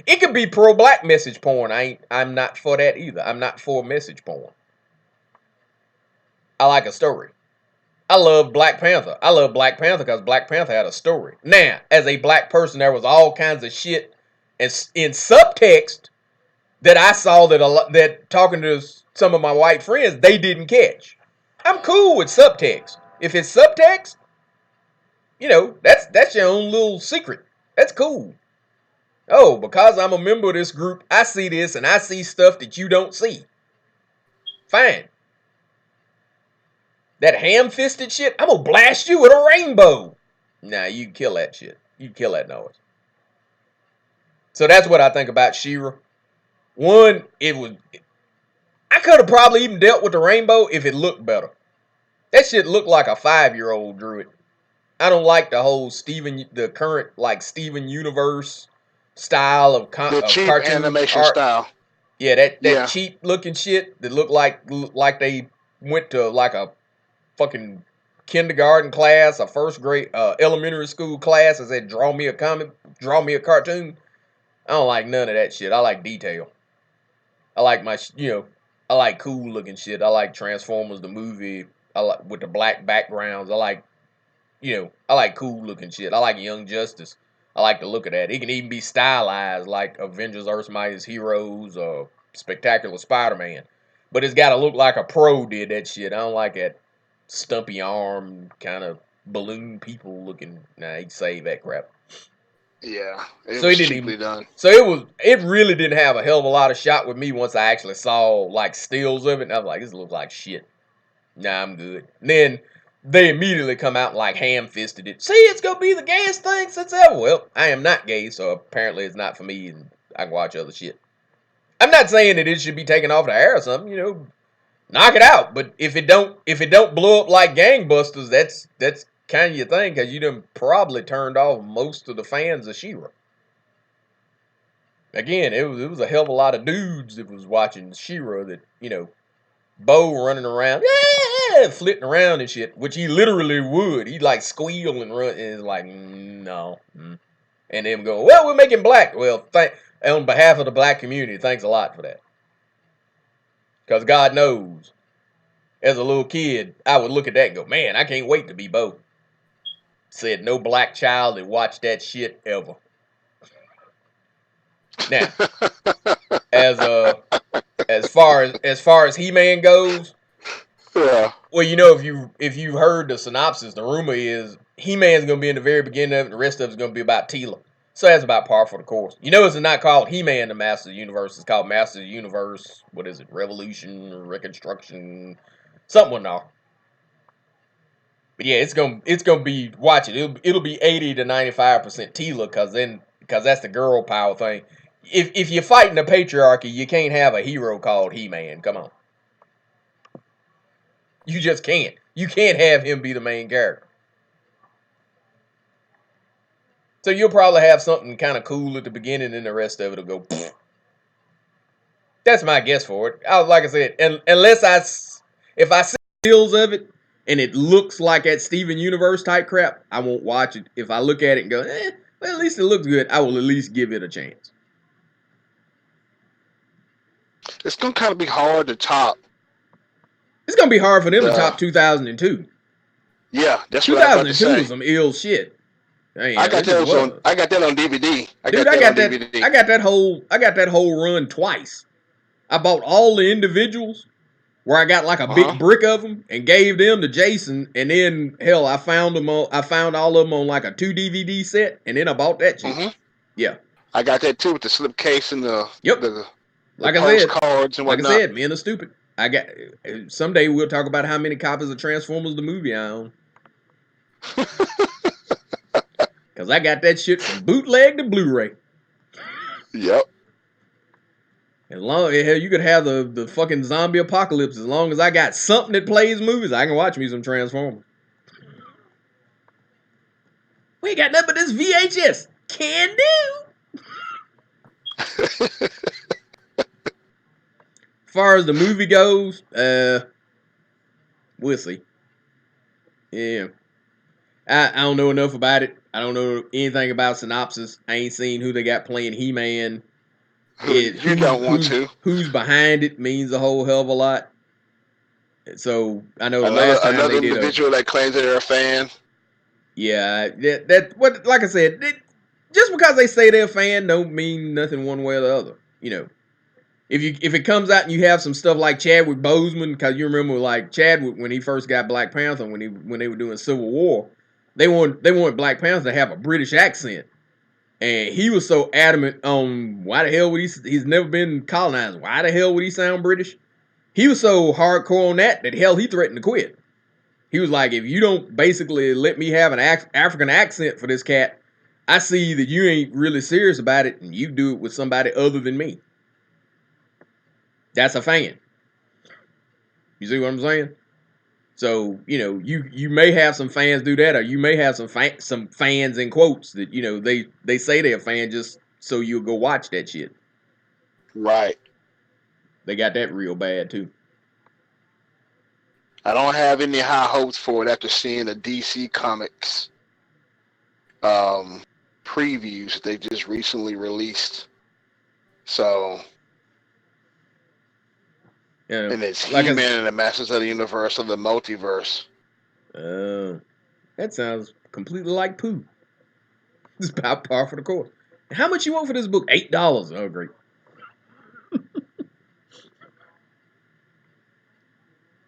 It could be pro-black message porn. I'm not for that either. I'm not for message porn. I like a story. I love Black Panther. I love Black Panther because Black Panther had a story. Now, as a black person, there was all kinds of shit in subtext that I saw that talking to some of my white friends, they didn't catch. I'm cool with subtext. If it's subtext, that's your own little secret. That's cool. Oh, because I'm a member of this group, I see this and I see stuff that you don't see. Fine. That ham-fisted shit, I'm gonna blast you with a rainbow. Nah, you can kill that shit. You can kill that noise. So that's what I think about She-Ra. One, I could have probably even dealt with the rainbow if it looked better. That shit looked like a 5-year-old drew it. I don't like the whole the current like Steven Universe style of cheap cartoon animation art. style. Yeah, that cheap looking shit that looked like they went to like a fucking kindergarten class, a first grade, elementary school class, and said, draw me a cartoon. I don't like none of that shit. I like detail. I like I like cool looking shit. I like Transformers the movie. I like with the black backgrounds. I like cool looking shit. I like Young Justice. I like the look of that. It can even be stylized like Avengers Earth's Mightiest Heroes or Spectacular Spider-Man. But it's got to look like a pro did that shit. I don't like that stumpy arm kind of balloon people looking. Nah, he'd save that crap. Yeah, it was cheaply done. So it really didn't have a hell of a lot of shot with me once I actually saw like stills of it. And I was like, this looks like shit. Nah, I'm good. And then they immediately come out and like ham-fisted it. See, it's gonna be the gayest thing since ever. Well, I am not gay, so apparently it's not for me, and I can watch other shit. I'm not saying that it should be taken off the air or something, knock it out. But if it don't blow up like gangbusters, that's kind of your thing because you done probably turned off most of the fans of She-Ra. Again, it was a hell of a lot of dudes that was watching She-Ra that, you know, Bo running around, flitting around and shit, which he literally would. He'd like squeal and run, and it's like, no. And them going, well, we're making black. Well, on behalf of the black community, thanks a lot for that. Because God knows, as a little kid, I would look at that and go, man, I can't wait to be Bo. Said no black child that watched that shit ever. Now, as far as He-Man goes, yeah. Well, you know, if you heard the synopsis, the rumor is He-Man's gonna be in the very beginning of it, and the rest of it's gonna be about Teela. So that's about par for the course. You know, it's not called He-Man the Master of the Universe. It's called Master of the Universe. What is it? Revolution, Reconstruction, something with all. But yeah, it's gonna be, watch it. It'll be 80 to 95% Teela because that's the girl power thing. If you're fighting the patriarchy, you can't have a hero called He-Man. Come on. You just can't. You can't have him be the main character. So you'll probably have something kind of cool at the beginning, and the rest of it will go. Pfft. That's my guess for it. Like I said, if I see bills of it and it looks like that Steven Universe type crap, I won't watch it. If I look at it and go, well, at least it looks good, I will at least give it a chance. It's gonna kind of be hard to top. It's gonna be hard for them to top 2002. Yeah, that's what I was about to say. 2002 was some ill shit. I got that on DVD. I got that whole run twice. I bought all the individuals where I got like a big brick of them and gave them to Jason, and then hell, I found all of them on like a 2 DVD set, and then I bought that shit. Yeah, I got that too with the slipcase and the like I said, postcards and whatnot. Like I said, me and the stupid. I got someday we'll talk about how many copies of Transformers the movie I own. Cause I got that shit from bootleg to Blu-ray. Yep. As long hell, you could have the fucking zombie apocalypse. As long as I got something that plays movies, I can watch me some Transformers. We ain't got nothing but this VHS. Can do. As far as the movie goes, we'll see. Yeah. I don't know enough about it. I don't know anything about synopsis. I ain't seen who they got playing He-Man. You don't want to. Who's behind it means a whole hell of a lot. So I know last time another they did individual that claims they're a fan. Yeah, like I said, just because they say they're a fan don't mean nothing one way or the other. You know, if it comes out and you have some stuff like Chadwick Boseman, because you remember like Chadwick when he first got Black Panther, when they were doing Civil War, they wanted Black Panther to have a British accent. And he was so adamant on why the hell would he's never been colonized. Why the hell would he sound British? He was so hardcore on that hell he threatened to quit. He was like, if you don't basically let me have an African accent for this cat, I see that you ain't really serious about it and you do it with somebody other than me. That's a fan. You see what I'm saying? So, you know, you may have some fans do that, or you may have some fans in quotes that, you know, they say they're a fan just so you'll go watch that shit. Right. They got that real bad too. I don't have any high hopes for it after seeing the DC Comics previews they just recently released. So, and it's He-Man and the Masters of the Universe of the Multiverse. That sounds completely like poo. It's about par for the course. How much you want for this book? $8. Oh, great.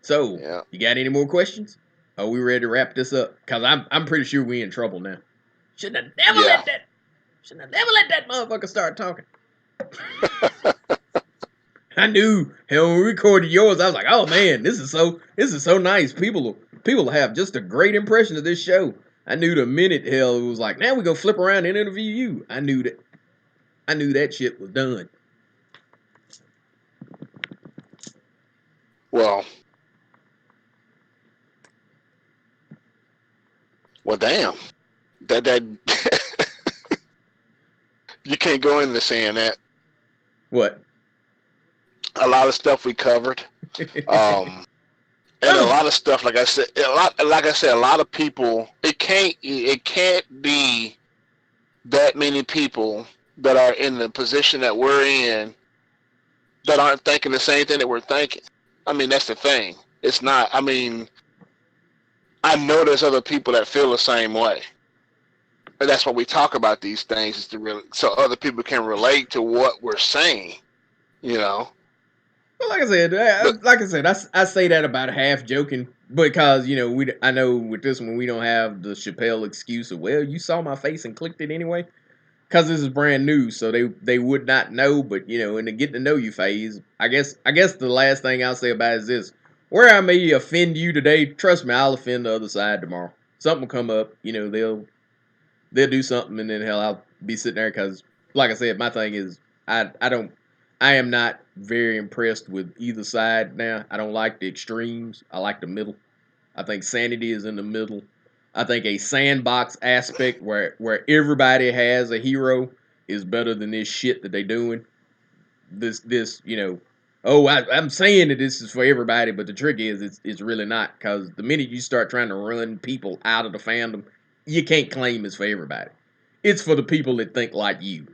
So, You got any more questions? Are we ready to wrap this up? Because I'm pretty sure we in trouble now. Shouldn't have never let that motherfucker start talking. I knew hell when we recorded yours, I was like, oh man, this is so nice. People have just a great impression of this show. I knew the minute hell it was like, now we go flip around and interview you. I knew that shit was done. Well, Well, damn. That you can't go into saying that. What? A lot of stuff we covered. And a lot of stuff, like I said, a lot of people. It can't be that many people that are in the position that we're in that aren't thinking the same thing that we're thinking. I mean, that's the thing. It's not. I mean, I know there's other people that feel the same way. And that's why we talk about these things, is to really, so other people can relate to what we're saying. You know. Well, like I said, I say that about half joking because I know with this one we don't have the Chappelle excuse of, well, you saw my face and clicked it anyway, because this is brand new, so they would not know. But in the get to know you phase, I guess the last thing I'll say about it is this: where I may offend you today, trust me, I'll offend the other side tomorrow. Something will come up, they'll do something, and then hell, I'll be sitting there because, like I said, my thing is I am not very impressed with either side now. I don't like the extremes. I like the middle. I think sanity is in the middle. I think a sandbox aspect where everybody has a hero is better than this shit that they doing. I'm saying that this is for everybody, but the trick is it's really not, because the minute you start trying to run people out of the fandom, you can't claim it's for everybody. It's for the people that think like you.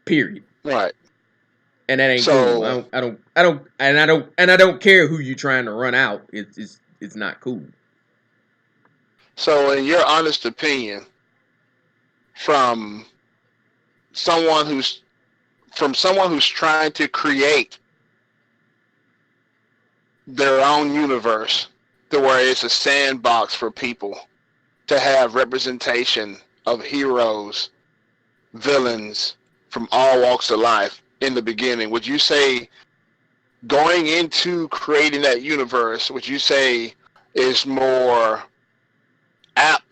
Period. Right. And that ain't cool. I don't care who you trying to run out. It's not cool. So, in your honest opinion, from someone who's trying to create their own universe, to where it's a sandbox for people to have representation of heroes, villains from all walks of life in the beginning, would you say going into creating that universe, would you say is more apt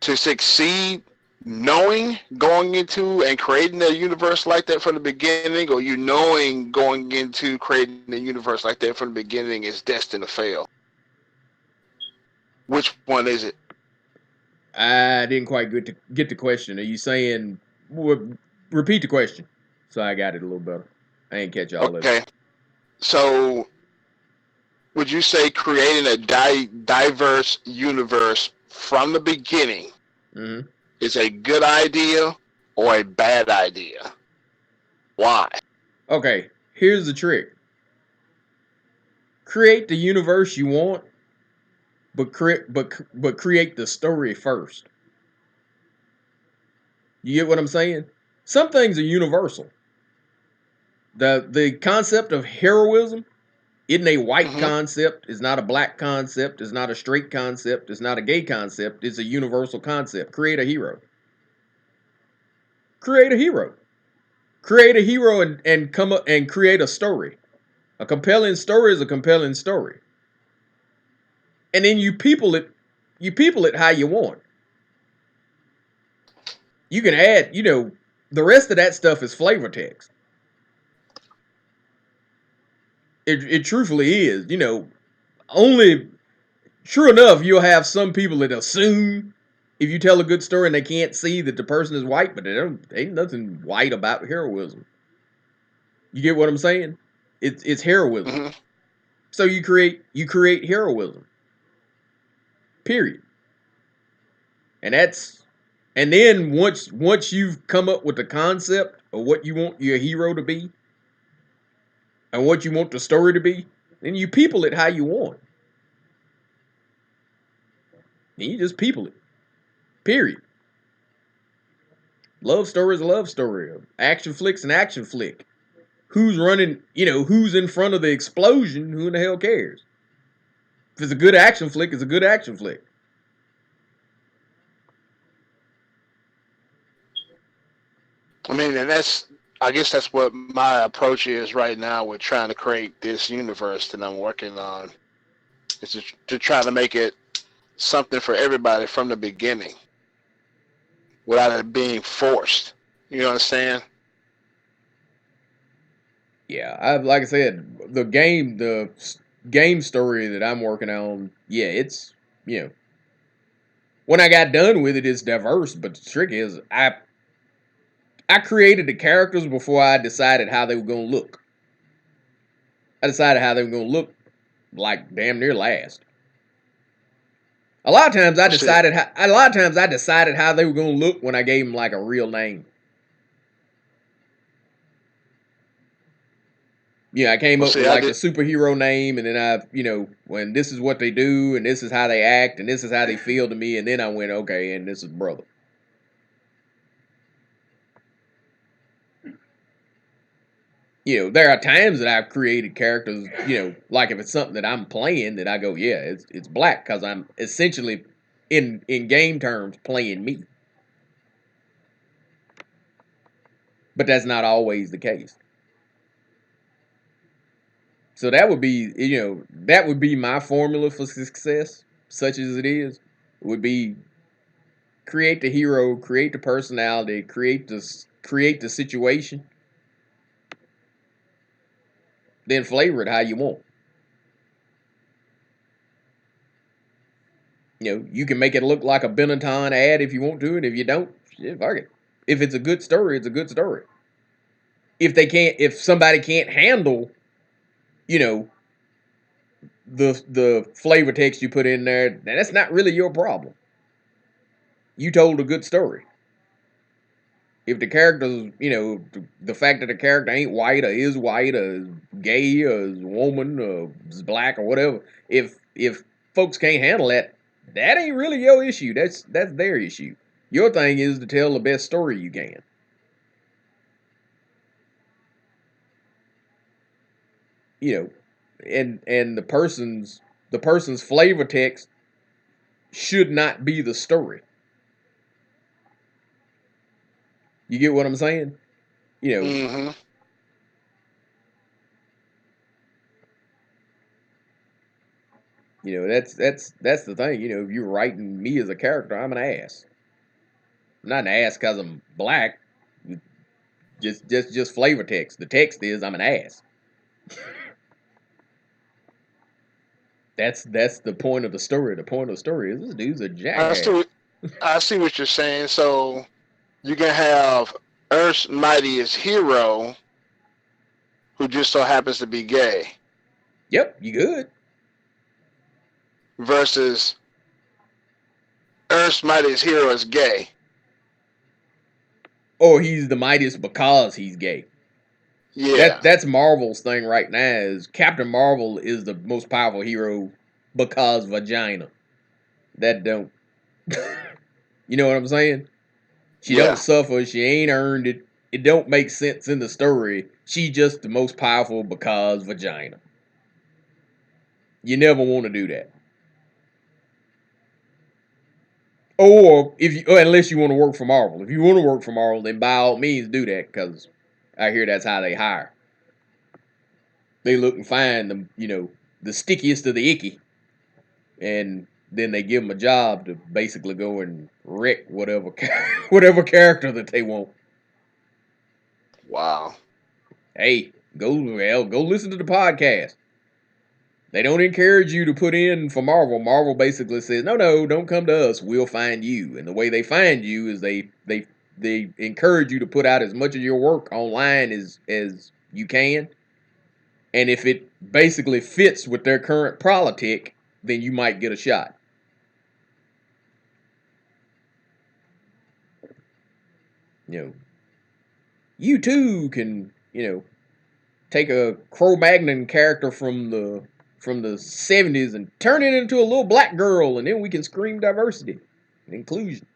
to succeed going into and creating a universe like that from the beginning, or you knowing going into creating a universe like that from the beginning is destined to fail? Which one is it? I didn't quite get the question. Are you saying, repeat the question so I got it a little better? I ain't catch all of it. Okay. So would you say creating a diverse universe from the beginning is a good idea or a bad idea? Why? Okay, here's the trick. Create the universe you want, but create the story first. You get what I'm saying? Some things are universal. The concept of heroism isn't a white concept, it's not a black concept, it's not a straight concept, it's not a gay concept, it's a universal concept. Create a hero. Create a hero. Create a hero and come up and create a story. A compelling story is a compelling story. And then you people it how you want. You can add, the rest of that stuff is flavor text. It truthfully is, only true enough, you'll have some people that assume if you tell a good story and they can't see that the person is white, but there ain't nothing white about heroism. You get what I'm saying? It's heroism. So you create heroism. Period. And then once you've come up with the concept of what you want your hero to be and what you want the story to be, then you people it how you want. And you just people it. Period. Love story is a love story. Action flick's an action flick. Who's running, who's in front of the explosion, who in the hell cares? If it's a good action flick, it's a good action flick. I mean, and I guess that's what my approach is right now with trying to create this universe that I'm working on. Is to try to make it something for everybody from the beginning without it being forced. You know what I'm saying? Yeah, like I said, the game story that I'm working on, yeah, it's when I got done with it, it's diverse. But the trick is, I created the characters before I decided how they were gonna look. I decided how they were gonna look like damn near last. A lot of times I decided how they were gonna look when I gave them like a real name. Yeah, I came up with like the superhero name, and then when this is what they do, and this is how they act, and this is how they feel to me, and then I went, okay, and this is brother. There are times that I've created characters, like if it's something that I'm playing, that I go, yeah, it's black, because I'm essentially, in game terms, playing me. But that's not always the case. So that would be my formula for success, such as it is, would be create the hero, create the personality, create the situation, then flavor it how you want. You can make it look like a Benetton ad if you want to, and if you don't, fuck it. If it's a good story, it's a good story. If somebody can't handle, the flavor text you put in there, that's not really your problem. You told a good story. If the character's, the fact that the character ain't white or is white or is gay or is woman or is black or whatever, if folks can't handle that, that ain't really your issue. That's their issue. Your thing is to tell the best story you can. And the person's flavor text should not be the story. You get what I'm saying? Mm-hmm. That's the thing. If you're writing me as a character, I'm an ass. I'm not an ass because I'm black. Just flavor text. The text is I'm an ass. That's the point of the story. The point of the story is this dude's a jackass. I see what you're saying. So you can have Earth's mightiest hero, who just so happens to be gay. Yep, you good. Versus Earth's mightiest hero is gay. Or he's the mightiest because he's gay. Yeah. That's Marvel's thing right now, is Captain Marvel is the most powerful hero because vagina. That don't... You know what I'm saying? She don't suffer. She ain't earned it. It don't make sense in the story. She's just the most powerful because vagina. You never want to do that. Or unless you want to work for Marvel. If you want to work for Marvel, then by all means do that, because I hear that's how they hire. They look and find them, the stickiest of the icky, and then they give them a job to basically go and wreck whatever character that they want. Wow. Hey, go listen to the podcast. They don't encourage you to put in for Marvel. Marvel basically says, no, don't come to us. We'll find you. And the way they find you is they encourage you to put out as much of your work online as you can. And if it basically fits with their current politic, then you might get a shot. You too can, take a Cro-Magnon character from the 70s and turn it into a little black girl, and then we can scream diversity and inclusion.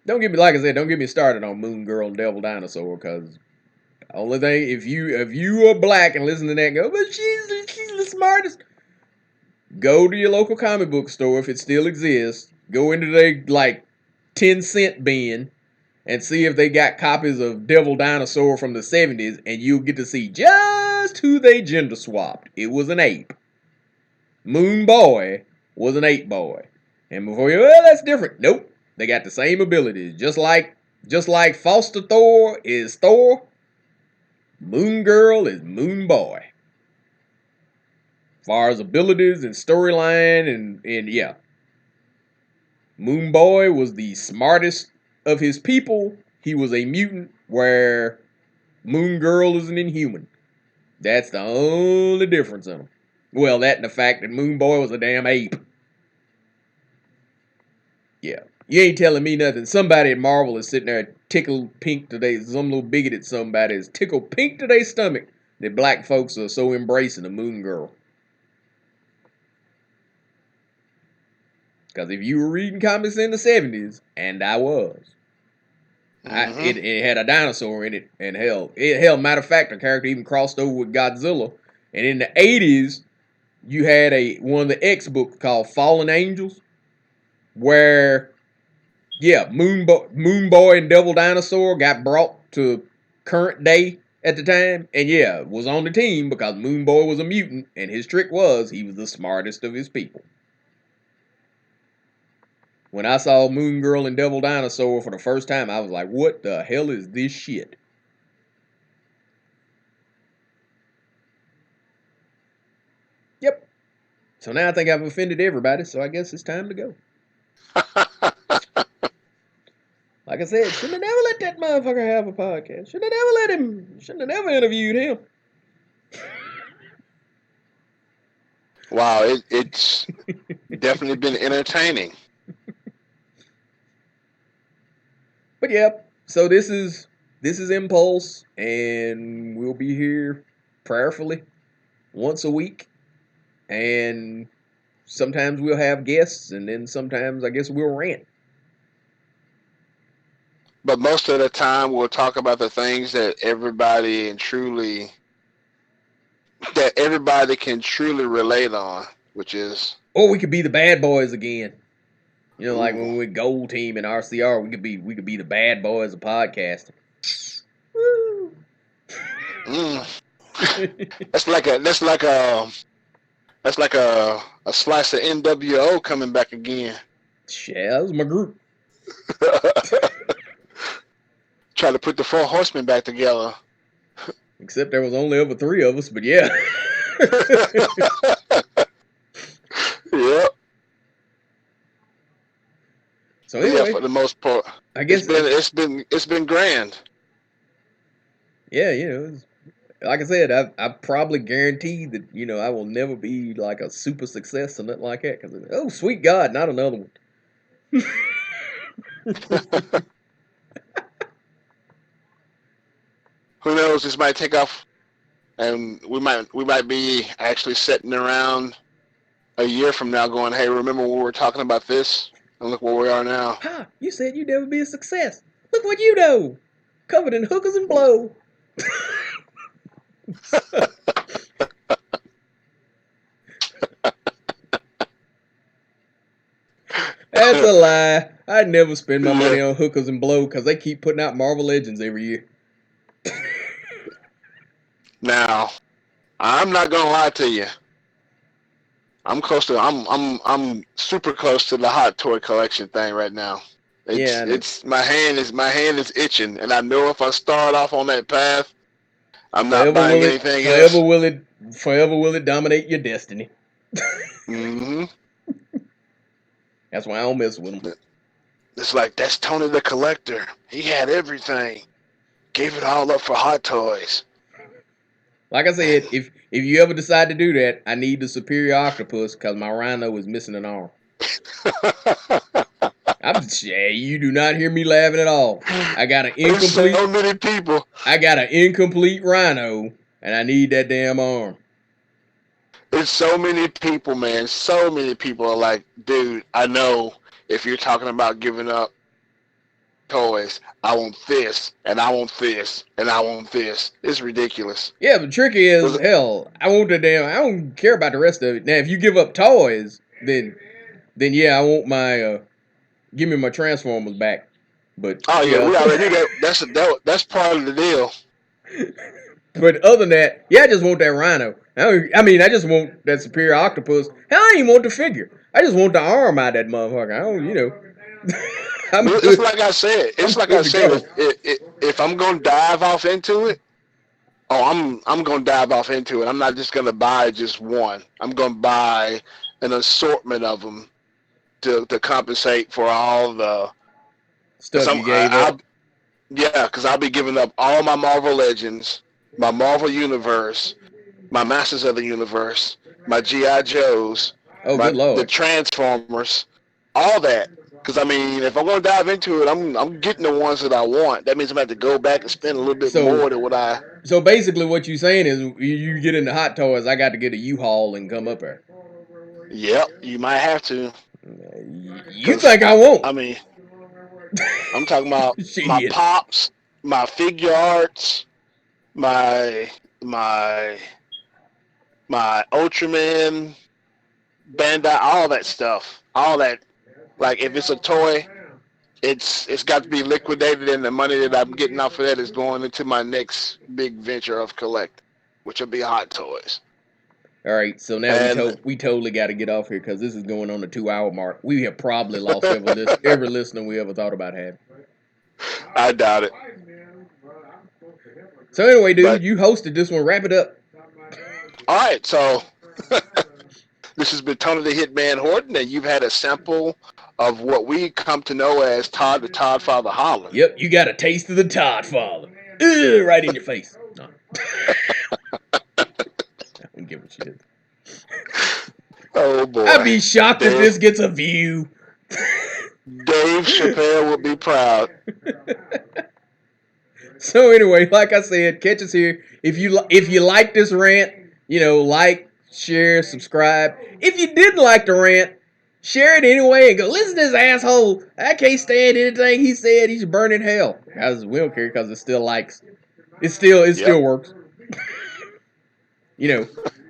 Don't get me started on Moon Girl and Devil Dinosaur, because only thing, if you are black and listen to that and go, but she's the smartest. Go to your local comic book store if it still exists. Go into their 10-cent bin and see if they got copies of Devil Dinosaur from the 70s, and you'll get to see just who they gender swapped. It was an ape. Moon Boy was an ape boy. And before that's different. Nope. They got the same abilities. Just like Foster Thor is Thor, Moon Girl is Moon Boy. far as abilities and storyline and yeah. Moon Boy was the smartest of his people. He was a mutant, where Moon Girl is an inhuman. That's the only difference in them. Well, that and the fact that Moon Boy was a damn ape. Yeah. You ain't telling me nothing. Somebody at Marvel is sitting there tickled pink today. Some little bigoted somebody is tickled pink to their stomach that black folks are so embracing the Moon Girl. Because if you were reading comics in the 70s, and I was, it had a dinosaur in it, and matter of fact, the character even crossed over with Godzilla. And in the 80s, you had one of the X books called Fallen Angels, where, yeah, Moon Boy and Devil Dinosaur got brought to current day at the time, and yeah, was on the team because Moon Boy was a mutant, and his trick was he was the smartest of his people. When I saw Moon Girl and Devil Dinosaur for the first time, I was like, what the hell is this shit? Yep. So now I think I've offended everybody, so I guess it's time to go. Like I said, should have never let that motherfucker have a podcast. Should have never let him. Should have never interviewed him. Wow, it's definitely been entertaining. But yeah, so this is Impulse, and we'll be here prayerfully once a week, and sometimes we'll have guests, and then sometimes I guess we'll rant. But most of the time, we'll talk about the things that everybody can truly relate on, which is. Or we could be the bad boys again. You know, like when we went Gold Team in RCR, we could be the bad boys of podcasting. Woo! That's like a slice of NWO coming back again. Yeah, that was my group. Try to put the Four Horsemen back together. Except there was only ever 3 of us, but yeah. Yep. So anyway, yeah, for the most part, I guess it's been grand. Yeah, you know, like I said, I probably guaranteed that, you know, I will never be like a super success or nothing like that. Because, oh, sweet God, not another one. Who knows? This might take off, and we might be actually sitting around a year from now, going, "Hey, remember when we were talking about this? And look where we are now." Ha! You said you'd never be a success. Look what you know, covered in hookers and blow. That's a lie. I'd never spend my money on hookers and blow because they keep putting out Marvel Legends every year. Now, I'm not gonna lie to you. I'm super close to the Hot Toy collection thing right now. My hand is itching, and I know if I start off on that path, I'm not buying anything else. Forever will it dominate your destiny. Mm-hmm. That's why I don't mess with him. It's like, that's Tony the Collector. He had everything. Gave it all up for Hot Toys. Like I said, if you ever decide to do that, I need the Superior Octopus because my Rhino is missing an arm. You do not hear me laughing at all. I got an incomplete. There's so many people. I got an incomplete Rhino, and I need that damn arm. There's so many people, man. So many people are like, dude, I know if you're talking about giving up toys, I want this, and I want this, and I want this. It's ridiculous. Yeah, but tricky is, hell, I don't care about the rest of it. Now, if you give up toys, then yeah, I want my, give me my Transformers back. But we already got, that's part of the deal. But other than that, yeah, I just want that Rhino. I just want that Superior Octopus. Hell, I ain't want the figure. I just want the arm out of that motherfucker. I don't, you know. It's like I said. If I'm gonna dive off into it, I'm gonna dive off into it. I'm not just gonna buy just one. I'm gonna buy an assortment of them to compensate for all the stuff you gave up. Yeah, because I'll be giving up all my Marvel Legends, my Marvel Universe, my Masters of the Universe, my G.I. Joes, good Lord, the Transformers, all that. Because I mean, if I want to dive into it, I'm getting the ones that I want. That means I'm going to have to go back and spend a little bit more than what I. So basically, what you're saying is, you get into Hot Toys, I got to get a U-Haul and come up there. Yep, you might have to. You think I won't? I mean, I'm talking about my Pops, my figure arts, my Ultraman, Bandai, all that stuff, all that. Like if it's a toy, it's got to be liquidated, and the money that I'm getting off of that is going into my next big venture of collecting, which will be Hot Toys. All right, so now we totally got to get off here because this is going on the 2-hour mark. We have probably lost every listener we ever thought about having. I doubt it. So anyway, dude, you hosted this one. Wrap it up. All right, so this has been Tony the Hitman Horton, and you've had a sample of what we come to know as Todd the ToddFather Holland. Yep, you got a taste of the ToddFather. Right in your face. No. I don't give a shit. Oh, boy. I'd be shocked if this gets a view. Dave Chappelle would be proud. So anyway, like I said, catch us here. If you like this rant, like, share, subscribe. If you didn't like the rant, share it anyway and go, listen to this asshole. I can't stand anything he said. He should burn in hell. Guys, we don't care because it still likes. It still works.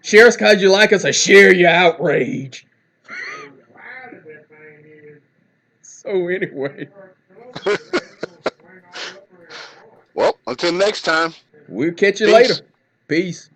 Share us because you like us, or share your outrage. So anyway. Well, until next time. We'll catch you later. Peace.